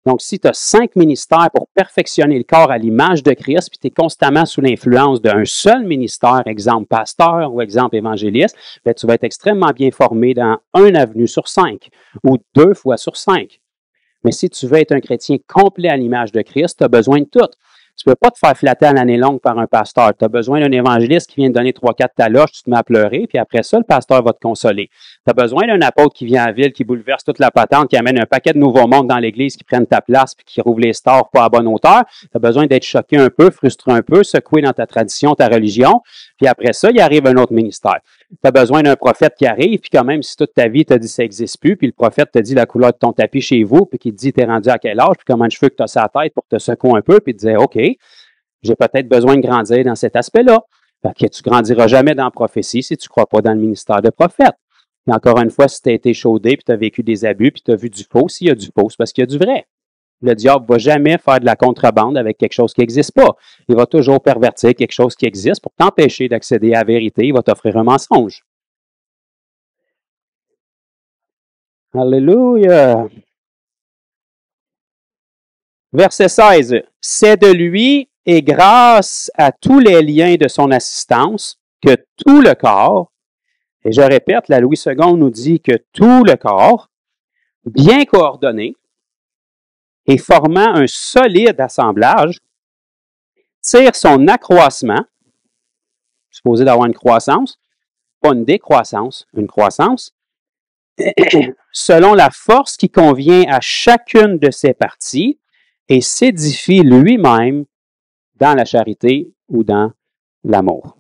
Donc, si tu as 5 ministères pour perfectionner le corps à l'image de Christ, puis tu es constamment sous l'influence d'un seul ministère, exemple pasteur ou exemple évangéliste, bien, tu vas être extrêmement bien formé dans une avenue sur 5 ou 2 fois sur 5. Mais si tu veux être un chrétien complet à l'image de Christ, tu as besoin de tout. Tu ne peux pas te faire flatter à l'année longue par un pasteur. Tu as besoin d'un évangéliste qui vient te donner 3-4 taloches, tu te mets à pleurer, puis après ça, le pasteur va te consoler. Tu as besoin d'un apôtre qui vient à la ville, qui bouleverse toute la patente, qui amène un paquet de nouveaux mondes dans l'Église, qui prennent ta place, puis qui rouvre les stores pas à bonne hauteur. Tu as besoin d'être choqué un peu, frustré un peu, secoué dans ta tradition, ta religion. Puis après ça, il arrive un autre ministère. Tu as besoin d'un prophète qui arrive, puis quand même, si toute ta vie, tu as dit ça n'existe plus, puis le prophète te dit la couleur de ton tapis chez vous, puis qui te dit t'es rendu à quel âge, puis comment de cheveux que tu as sur la tête pour te secouer un peu, puis te dire OK, j'ai peut-être besoin de grandir dans cet aspect-là. Fait que tu ne grandiras jamais dans la prophétie si tu ne crois pas dans le ministère de prophète. Et encore une fois, si tu as été chaudé, puis tu as vécu des abus, puis tu as vu du faux, s'il y a du faux, c'est parce qu'il y a du vrai. Le diable ne va jamais faire de la contrebande avec quelque chose qui n'existe pas. Il va toujours pervertir quelque chose qui existe pour t'empêcher d'accéder à la vérité. Il va t'offrir un mensonge. Alléluia. Verset 16. C'est de lui et grâce à tous les liens de son assistance que tout le corps, et je répète, la Louis II nous dit que tout le corps, bien coordonné et formant un solide assemblage, tire son accroissement, supposé d'avoir une croissance, pas une décroissance, une croissance, selon la force qui convient à chacune de ses parties et s'édifie lui-même dans la charité ou dans l'amour.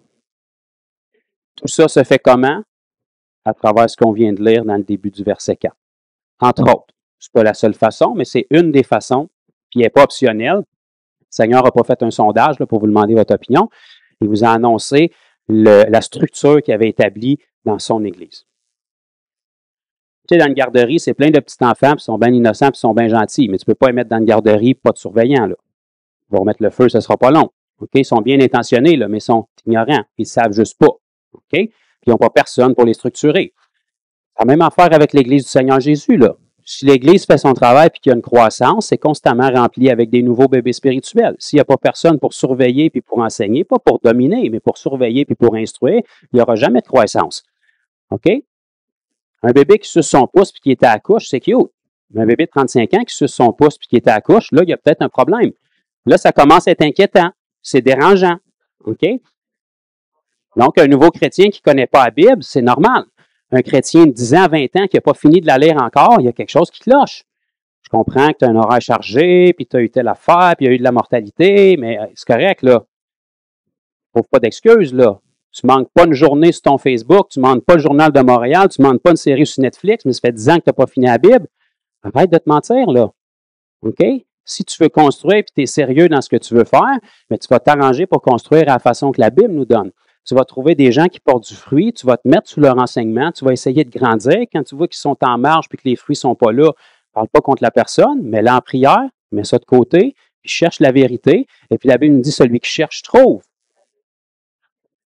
Tout ça se fait comment? À travers ce qu'on vient de lire dans le début du verset 4. Entre autres, ce n'est pas la seule façon, mais c'est une des façons, puis elle n'est pas optionnelle. Le Seigneur n'a pas fait un sondage là, pour vous demander votre opinion. Il vous a annoncé la structure qu'il avait établie dans son Église. Tu sais, dans une garderie, c'est plein de petits enfants, puis ils sont bien innocents, puis ils sont bien gentils, mais tu ne peux pas les mettre dans une garderie, pas de surveillant. Là. Ils vont remettre le feu, ce ne sera pas long. Okay? Ils sont bien intentionnés, là, mais ils sont ignorants. Ils ne savent juste pas. Okay? Puis ils n'ont pas personne pour les structurer. La même affaire avec l'Église du Seigneur Jésus. Là. Si l'Église fait son travail et qu'il y a une croissance, c'est constamment rempli avec des nouveaux bébés spirituels. S'il n'y a pas personne pour surveiller puis pour enseigner, pas pour dominer, mais pour surveiller puis pour instruire, il n'y aura jamais de croissance. OK? Un bébé qui suce son pouce puis qui est à la couche, c'est cute. Mais un bébé de 35 ans qui suce son pouce puis qui est à la couche, là, il y a peut-être un problème. Là, ça commence à être inquiétant. C'est dérangeant. OK? Donc, un nouveau chrétien qui ne connaît pas la Bible, c'est normal. Un chrétien de 10 ans, 20 ans qui n'a pas fini de la lire encore, il y a quelque chose qui cloche. Je comprends que tu as un horaire chargé, puis tu as eu telle affaire, puis il y a eu de la mortalité, mais c'est correct, là. Il ne faut pas d'excuses, là. Tu ne manques pas une journée sur ton Facebook, tu ne manques pas le Journal de Montréal, tu ne manques pas une série sur Netflix, mais ça fait 10 ans que tu n'as pas fini la Bible. Arrête de te mentir, là. OK? Si tu veux construire et tu es sérieux dans ce que tu veux faire, mais tu vas t'arranger pour construire à la façon que la Bible nous donne. Tu vas trouver des gens qui portent du fruit, tu vas te mettre sous leur enseignement, tu vas essayer de grandir. Quand tu vois qu'ils sont en marge et que les fruits ne sont pas là, parle pas contre la personne, mets-la en prière, mets ça de côté, puis cherche la vérité. Et puis la Bible nous dit, celui qui cherche trouve.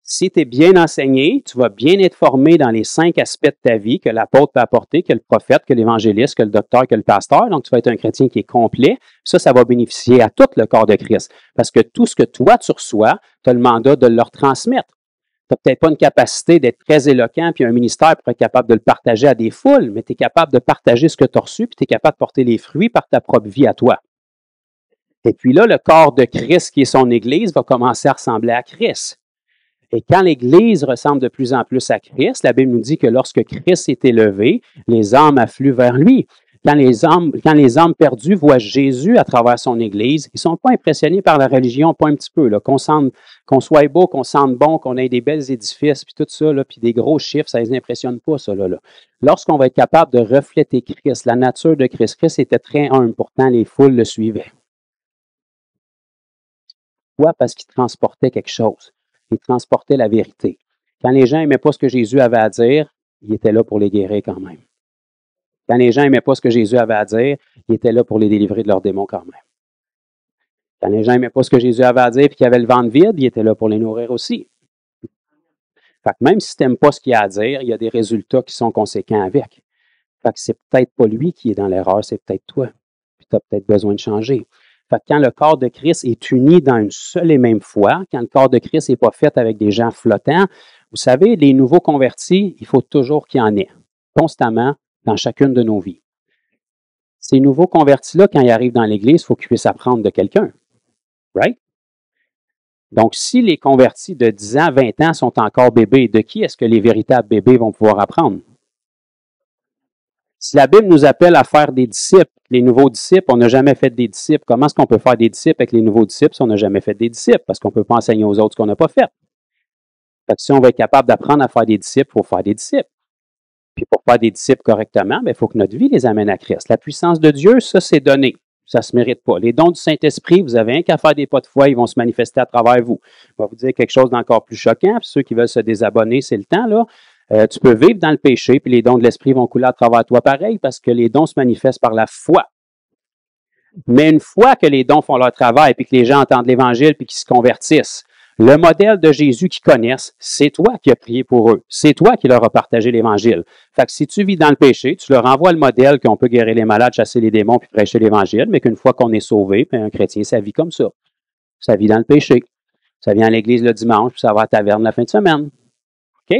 Si tu es bien enseigné, tu vas bien être formé dans les 5 aspects de ta vie que l'apôtre peut apporter, que le prophète, que l'évangéliste, que le docteur, que le pasteur. Donc, tu vas être un chrétien qui est complet. Ça va bénéficier à tout le corps de Christ. Parce que tout ce que toi, tu reçois, tu as le mandat de leur transmettre. Tu n'as peut-être pas une capacité d'être très éloquent puis un ministère pour être capable de le partager à des foules, mais tu es capable de partager ce que tu as reçu puis tu es capable de porter les fruits par ta propre vie à toi. Et puis là, le corps de Christ, qui est son Église, va commencer à ressembler à Christ. Et quand l'Église ressemble de plus en plus à Christ, la Bible nous dit que lorsque Christ est élevé, les âmes affluent vers lui. Quand les âmes perdues voient Jésus à travers son Église, ils ne sont pas impressionnés par la religion, pas un petit peu. Qu'on soit beau, qu'on sente bon, qu'on ait des belles édifices, puis tout ça, là, puis des gros chiffres, ça ne les impressionne pas, ça. Là. Lorsqu'on va être capable de refléter Christ, la nature de Christ, Christ était très humble, pourtant les foules le suivaient. Pourquoi? Parce qu'il transportait quelque chose. Il transportait la vérité. Quand les gens n'aimaient pas ce que Jésus avait à dire, il était là pour les guérir quand même. Quand les gens n'aimaient pas ce que Jésus avait à dire, il était là pour les délivrer de leurs démons quand même. Quand les gens n'aimaient pas ce que Jésus avait à dire et qu'il y avait le ventre vide, il était là pour les nourrir aussi. Fait que même si tu n'aimes pas ce qu'il a à dire, il y a des résultats qui sont conséquents avec. Fait que c'est peut-être pas lui qui est dans l'erreur, c'est peut-être toi. Puis tu as peut-être besoin de changer. Fait que quand le corps de Christ est uni dans une seule et même foi, quand le corps de Christ n'est pas fait avec des gens flottants, vous savez, les nouveaux convertis, il faut toujours qu'il y en ait, constamment, dans chacune de nos vies. Ces nouveaux convertis-là, quand ils arrivent dans l'Église, il faut qu'ils puissent apprendre de quelqu'un. Right? Donc, si les convertis de 10 ans, 20 ans sont encore bébés, de qui est-ce que les véritables bébés vont pouvoir apprendre? Si la Bible nous appelle à faire des disciples, les nouveaux disciples, on n'a jamais fait des disciples. Comment est-ce qu'on peut faire des disciples avec les nouveaux disciples si on n'a jamais fait des disciples? Parce qu'on ne peut pas enseigner aux autres ce qu'on n'a pas fait. Fait que si on veut être capable d'apprendre à faire des disciples, il faut faire des disciples. Puis pour faire des disciples correctement, il faut que notre vie les amène à Christ. La puissance de Dieu, ça, c'est donné. Ça ne se mérite pas. Les dons du Saint-Esprit, vous avez un qu'à faire des pas de foi, ils vont se manifester à travers vous. Je vais vous dire quelque chose d'encore plus choquant. Puis ceux qui veulent se désabonner, c'est le temps, là. Tu peux vivre dans le péché, puis les dons de l'Esprit vont couler à travers toi pareil, parce que les dons se manifestent par la foi. Mais une fois que les dons font leur travail, puis que les gens entendent l'Évangile, puis qu'ils se convertissent, le modèle de Jésus qu'ils connaissent, c'est toi qui as prié pour eux. C'est toi qui leur as partagé l'Évangile. Fait que si tu vis dans le péché, tu leur envoies le modèle qu'on peut guérir les malades, chasser les démons, puis prêcher l'Évangile, mais qu'une fois qu'on est sauvé, puis un chrétien, ça vit comme ça. Ça vit dans le péché. Ça vient à l'église le dimanche, puis ça va à la taverne la fin de semaine. OK?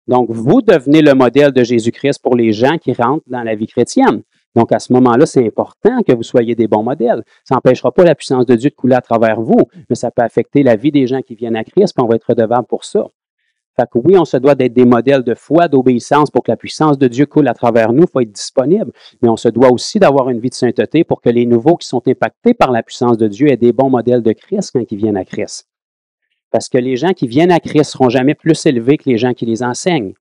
Donc, vous devenez le modèle de Jésus-Christ pour les gens qui rentrent dans la vie chrétienne. Donc, à ce moment-là, c'est important que vous soyez des bons modèles. Ça n'empêchera pas la puissance de Dieu de couler à travers vous, mais ça peut affecter la vie des gens qui viennent à Christ, puis on va être redevable pour ça. Fait que oui, on se doit d'être des modèles de foi, d'obéissance pour que la puissance de Dieu coule à travers nous. Il faut être disponible. Mais on se doit aussi d'avoir une vie de sainteté pour que les nouveaux qui sont impactés par la puissance de Dieu aient des bons modèles de Christ quand ils viennent à Christ. Parce que les gens qui viennent à Christ ne seront jamais plus élevés que les gens qui les enseignent.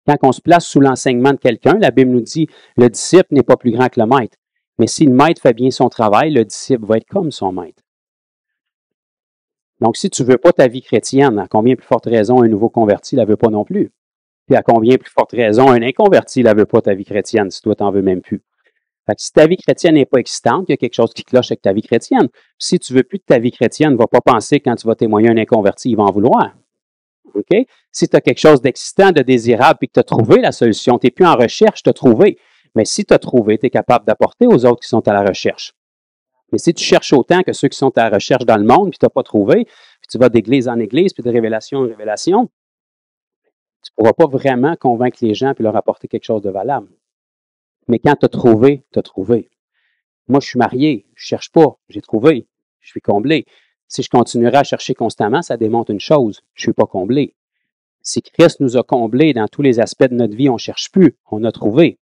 Quand on se place sous l'enseignement de quelqu'un, la Bible nous dit le disciple n'est pas plus grand que le maître. Mais si le maître fait bien son travail, le disciple va être comme son maître. Donc, si tu ne veux pas ta vie chrétienne, à combien plus forte raison un nouveau converti ne la veut pas non plus? Puis à combien plus forte raison un inconverti ne la veut pas ta vie chrétienne, si toi, tu n'en veux même plus? Fait que si ta vie chrétienne n'est pas excitante, il y a quelque chose qui cloche avec ta vie chrétienne. Si tu ne veux plus de ta vie chrétienne, ne va pas penser que quand tu vas témoigner un inconverti, il va en vouloir. OK? Si tu as quelque chose d'excitant, de désirable, puis que tu as trouvé la solution, tu n'es plus en recherche, tu as trouvé. Mais si tu as trouvé, tu es capable d'apporter aux autres qui sont à la recherche. Mais si tu cherches autant que ceux qui sont à la recherche dans le monde, puis tu n'as pas trouvé, puis tu vas d'église en église, puis de révélation en révélation, tu ne pourras pas vraiment convaincre les gens puis leur apporter quelque chose de valable. Mais quand tu as trouvé, tu as trouvé. Moi, je suis marié, je ne cherche pas, j'ai trouvé, je suis comblé. Si je continuerai à chercher constamment, ça démontre une chose, je ne suis pas comblé. Si Christ nous a comblés dans tous les aspects de notre vie, on ne cherche plus, on a trouvé.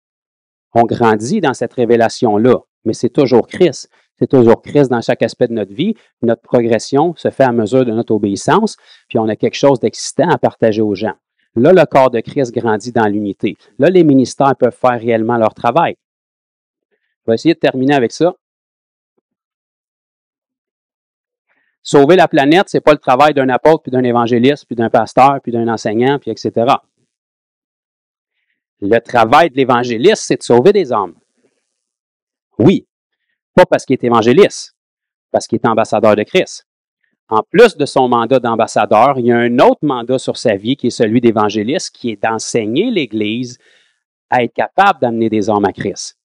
On grandit dans cette révélation-là, mais c'est toujours Christ. C'est toujours Christ dans chaque aspect de notre vie. Notre progression se fait à mesure de notre obéissance, puis on a quelque chose d'excitant à partager aux gens. Là, le corps de Christ grandit dans l'unité. Là, les ministères peuvent faire réellement leur travail. On va essayer de terminer avec ça. Sauver la planète, ce n'est pas le travail d'un apôtre, puis d'un évangéliste, puis d'un pasteur, puis d'un enseignant, puis etc. Le travail de l'évangéliste, c'est de sauver des âmes. Oui, pas parce qu'il est évangéliste, parce qu'il est ambassadeur de Christ. En plus de son mandat d'ambassadeur, il y a un autre mandat sur sa vie qui est celui d'évangéliste, qui est d'enseigner l'Église à être capable d'amener des âmes à Christ.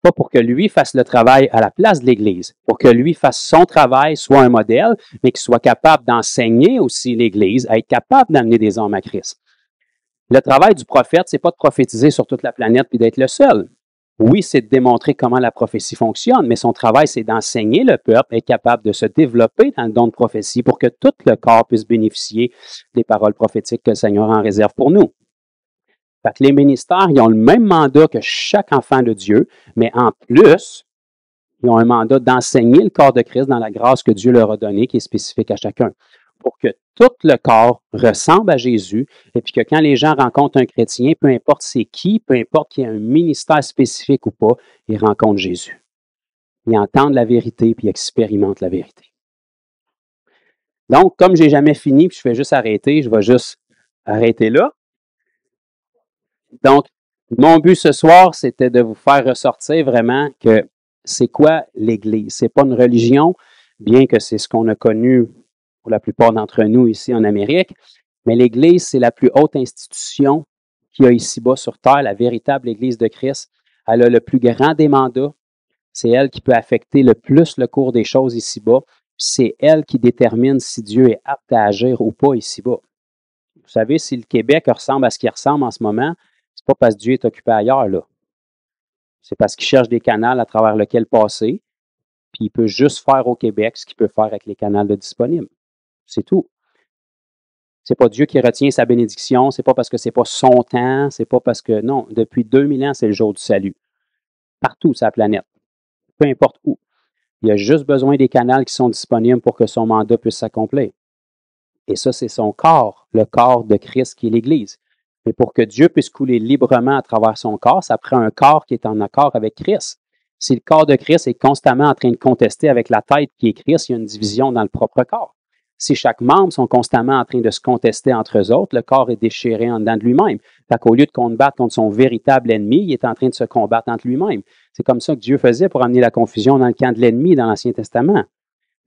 Pas pour que lui fasse le travail à la place de l'Église, pour que lui fasse son travail, soit un modèle, mais qu'il soit capable d'enseigner aussi l'Église à être capable d'amener des âmes à Christ. Le travail du prophète, c'est pas de prophétiser sur toute la planète puis d'être le seul. Oui, c'est de démontrer comment la prophétie fonctionne, mais son travail, c'est d'enseigner le peuple, être capable de se développer dans le don de prophétie pour que tout le corps puisse bénéficier des paroles prophétiques que le Seigneur en réserve pour nous. Fait que les ministères, ils ont le même mandat que chaque enfant de Dieu, mais en plus, ils ont un mandat d'enseigner le corps de Christ dans la grâce que Dieu leur a donnée, qui est spécifique à chacun, pour que tout le corps ressemble à Jésus, et puis que quand les gens rencontrent un chrétien, peu importe c'est qui, peu importe qu'il y ait un ministère spécifique ou pas, ils rencontrent Jésus. Ils entendent la vérité, puis ils expérimentent la vérité. Donc, comme je n'ai jamais fini, puis je fais juste arrêter, je vais juste arrêter là. Donc, mon but ce soir, c'était de vous faire ressortir vraiment que c'est quoi l'Église? C'est pas une religion, bien que c'est ce qu'on a connu pour la plupart d'entre nous ici en Amérique, mais l'Église, c'est la plus haute institution qu'il y a ici-bas sur Terre, la véritable Église de Christ. Elle a le plus grand des mandats. C'est elle qui peut affecter le plus le cours des choses ici-bas. C'est elle qui détermine si Dieu est apte à agir ou pas ici-bas. Vous savez, si le Québec ressemble à ce qu'il ressemble en ce moment, c'est pas parce que Dieu est occupé ailleurs, là. C'est parce qu'il cherche des canaux à travers lesquels passer, puis il peut juste faire au Québec ce qu'il peut faire avec les canaux de disponibles. C'est tout. C'est pas Dieu qui retient sa bénédiction, c'est pas parce que c'est pas son temps, c'est pas parce que, non, depuis 2000 ans, c'est le jour du salut. Partout sur la planète. Peu importe où. Il a juste besoin des canaux qui sont disponibles pour que son mandat puisse s'accomplir. Et ça, c'est son corps, le corps de Christ qui est l'Église. Mais pour que Dieu puisse couler librement à travers son corps, ça prend un corps qui est en accord avec Christ. Si le corps de Christ est constamment en train de contester avec la tête qui est Christ, il y a une division dans le propre corps. Si chaque membre sont constamment en train de se contester entre eux autres, le corps est déchiré en dedans de lui-même. Fait qu'au lieu de combattre contre son véritable ennemi, il est en train de se combattre entre lui-même. C'est comme ça que Dieu faisait pour amener la confusion dans le camp de l'ennemi dans l'Ancien Testament.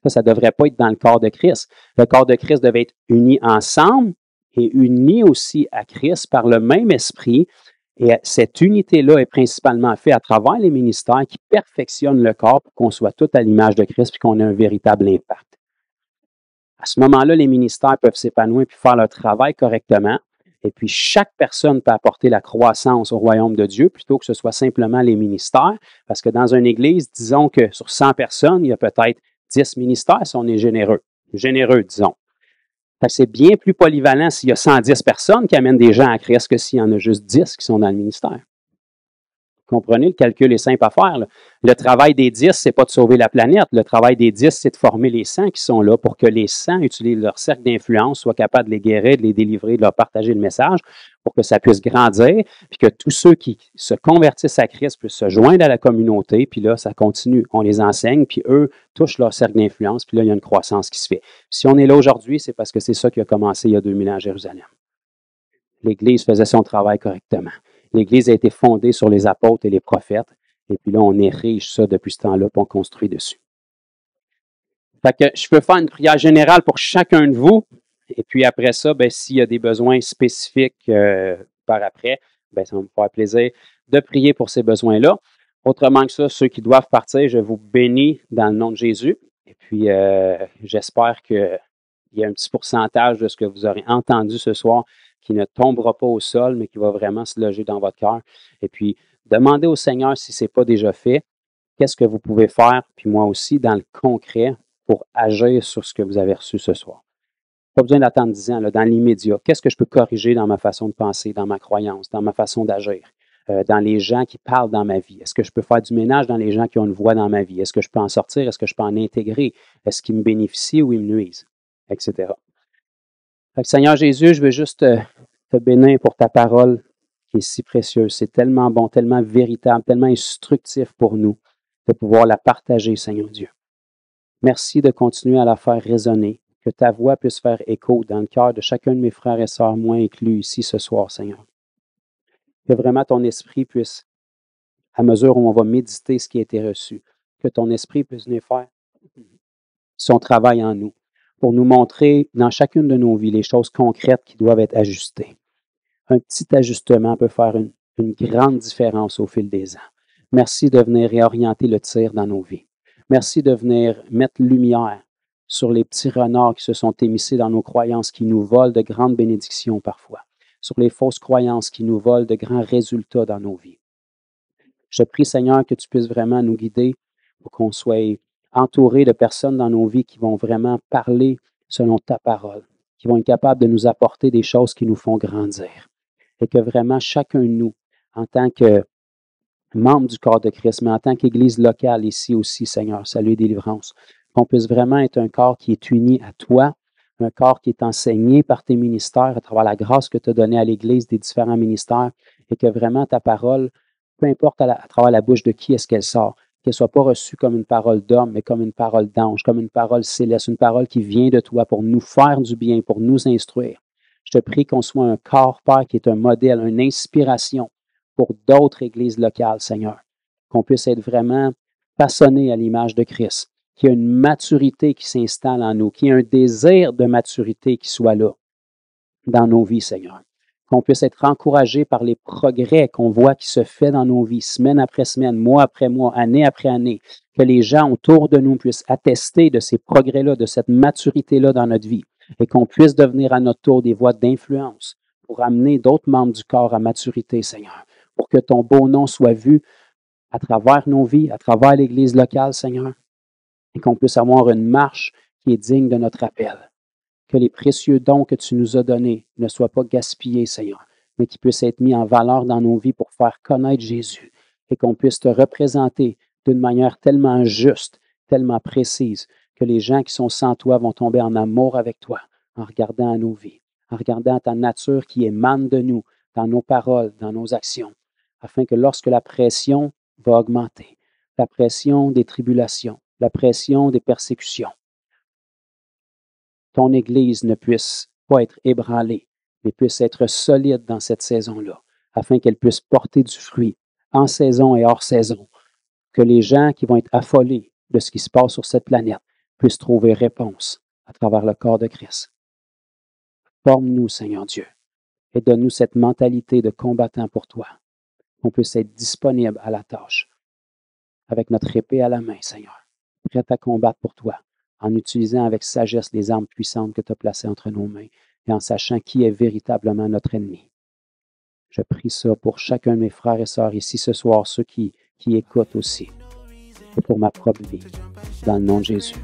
Ça ne devrait pas être dans le corps de Christ. Le corps de Christ devait être uni ensemble et uni aussi à Christ par le même esprit. Et cette unité-là est principalement faite à travers les ministères qui perfectionnent le corps pour qu'on soit tous à l'image de Christ et qu'on ait un véritable impact. À ce moment-là, les ministères peuvent s'épanouir et faire leur travail correctement. Et puis, chaque personne peut apporter la croissance au royaume de Dieu plutôt que ce soit simplement les ministères. Parce que dans une église, disons que sur 100 personnes, il y a peut-être 10 ministères si on est généreux. Généreux, disons. C'est bien plus polyvalent s'il y a 110 personnes qui amènent des gens à Christ que s'il y en a juste 10 qui sont dans le ministère. Comprenez, le calcul est simple à faire, là. Le travail des 10, c'est pas de sauver la planète. Le travail des 10, c'est de former les 100 qui sont là pour que les 100 utilisent leur cercle d'influence, soient capables de les guérir, de les délivrer, de leur partager le message pour que ça puisse grandir, puis que tous ceux qui se convertissent à Christ puissent se joindre à la communauté, puis là, ça continue. On les enseigne, puis eux touchent leur cercle d'influence, puis là, il y a une croissance qui se fait. Si on est là aujourd'hui, c'est parce que c'est ça qui a commencé il y a 2000 ans à Jérusalem. L'Église faisait son travail correctement. L'Église a été fondée sur les apôtres et les prophètes. Et puis là, on érige ça depuis ce temps-là, puis on construit dessus. Fait que je peux faire une prière générale pour chacun de vous. Et puis après ça, ben, s'il y a des besoins spécifiques par après, ben, ça va me faire plaisir de prier pour ces besoins-là. Autrement que ça, ceux qui doivent partir, je vous bénis dans le nom de Jésus. Et puis, j'espère qu'il y a un petit pourcentage de ce que vous aurez entendu ce soir qui ne tombera pas au sol, mais qui va vraiment se loger dans votre cœur. Et puis, demandez au Seigneur si ce n'est pas déjà fait, qu'est-ce que vous pouvez faire, puis moi aussi, dans le concret, pour agir sur ce que vous avez reçu ce soir. Pas besoin d'attendre 10 ans, là, dans l'immédiat. Qu'est-ce que je peux corriger dans ma façon de penser, dans ma croyance, dans ma façon d'agir, dans les gens qui parlent dans ma vie? Est-ce que je peux faire du ménage dans les gens qui ont une voix dans ma vie? Est-ce que je peux en sortir? Est-ce que je peux en intégrer? Est-ce qu'ils me bénéficient ou ils me nuisent? Etc. Fait que, Seigneur Jésus, je veux juste te bénir pour ta parole qui est si précieuse. C'est tellement bon, tellement véritable, tellement instructif pour nous de pouvoir la partager, Seigneur Dieu. Merci de continuer à la faire résonner, que ta voix puisse faire écho dans le cœur de chacun de mes frères et sœurs, moi inclus ici ce soir, Seigneur. Que vraiment ton esprit puisse, à mesure où on va méditer ce qui a été reçu, que ton esprit puisse venir faire son travail en nous, pour nous montrer dans chacune de nos vies les choses concrètes qui doivent être ajustées. Un petit ajustement peut faire une grande différence au fil des ans. Merci de venir réorienter le tir dans nos vies. Merci de venir mettre lumière sur les petits renards qui se sont émissés dans nos croyances, qui nous volent de grandes bénédictions parfois, sur les fausses croyances qui nous volent de grands résultats dans nos vies. Je te prie, Seigneur, que tu puisses vraiment nous guider pour qu'on soit entouré de personnes dans nos vies qui vont vraiment parler selon ta parole, qui vont être capables de nous apporter des choses qui nous font grandir. Et que vraiment chacun de nous, en tant que membre du corps de Christ, mais en tant qu'Église locale ici aussi, Seigneur, salut et délivrance, qu'on puisse vraiment être un corps qui est uni à toi, un corps qui est enseigné par tes ministères à travers la grâce que tu as donnée à l'Église des différents ministères et que vraiment ta parole, peu importe à travers la bouche de qui est-ce qu'elle sort, qu'elle ne soit pas reçue comme une parole d'homme, mais comme une parole d'ange, comme une parole céleste, une parole qui vient de toi pour nous faire du bien, pour nous instruire. Je te prie qu'on soit un corps, Père, qui est un modèle, une inspiration pour d'autres églises locales, Seigneur. Qu'on puisse être vraiment façonné à l'image de Christ, qu'il y ait une maturité qui s'installe en nous, qu'il y ait un désir de maturité qui soit là dans nos vies, Seigneur. Qu'on puisse être encouragé par les progrès qu'on voit qui se fait dans nos vies, semaine après semaine, mois après mois, année après année, que les gens autour de nous puissent attester de ces progrès-là, de cette maturité-là dans notre vie, et qu'on puisse devenir à notre tour des voies d'influence pour amener d'autres membres du corps à maturité, Seigneur, pour que ton beau nom soit vu à travers nos vies, à travers l'Église locale, Seigneur, et qu'on puisse avoir une marche qui est digne de notre appel. Que les précieux dons que tu nous as donnés ne soient pas gaspillés, Seigneur, mais qu'ils puissent être mis en valeur dans nos vies pour faire connaître Jésus et qu'on puisse te représenter d'une manière tellement juste, tellement précise, que les gens qui sont sans toi vont tomber en amour avec toi en regardant à nos vies, en regardant à ta nature qui émane de nous, dans nos paroles, dans nos actions, afin que lorsque la pression va augmenter, la pression des tribulations, la pression des persécutions, ton Église ne puisse pas être ébranlée, mais puisse être solide dans cette saison-là, afin qu'elle puisse porter du fruit en saison et hors saison, que les gens qui vont être affolés de ce qui se passe sur cette planète puissent trouver réponse à travers le corps de Christ. Forme-nous, Seigneur Dieu, et donne-nous cette mentalité de combattant pour toi, qu'on puisse être disponible à la tâche, avec notre épée à la main, Seigneur, prêt à combattre pour toi, en utilisant avec sagesse les armes puissantes que tu as placées entre nos mains et en sachant qui est véritablement notre ennemi. Je prie ça pour chacun de mes frères et sœurs ici ce soir, ceux qui écoutent aussi, et pour ma propre vie, dans le nom de Jésus.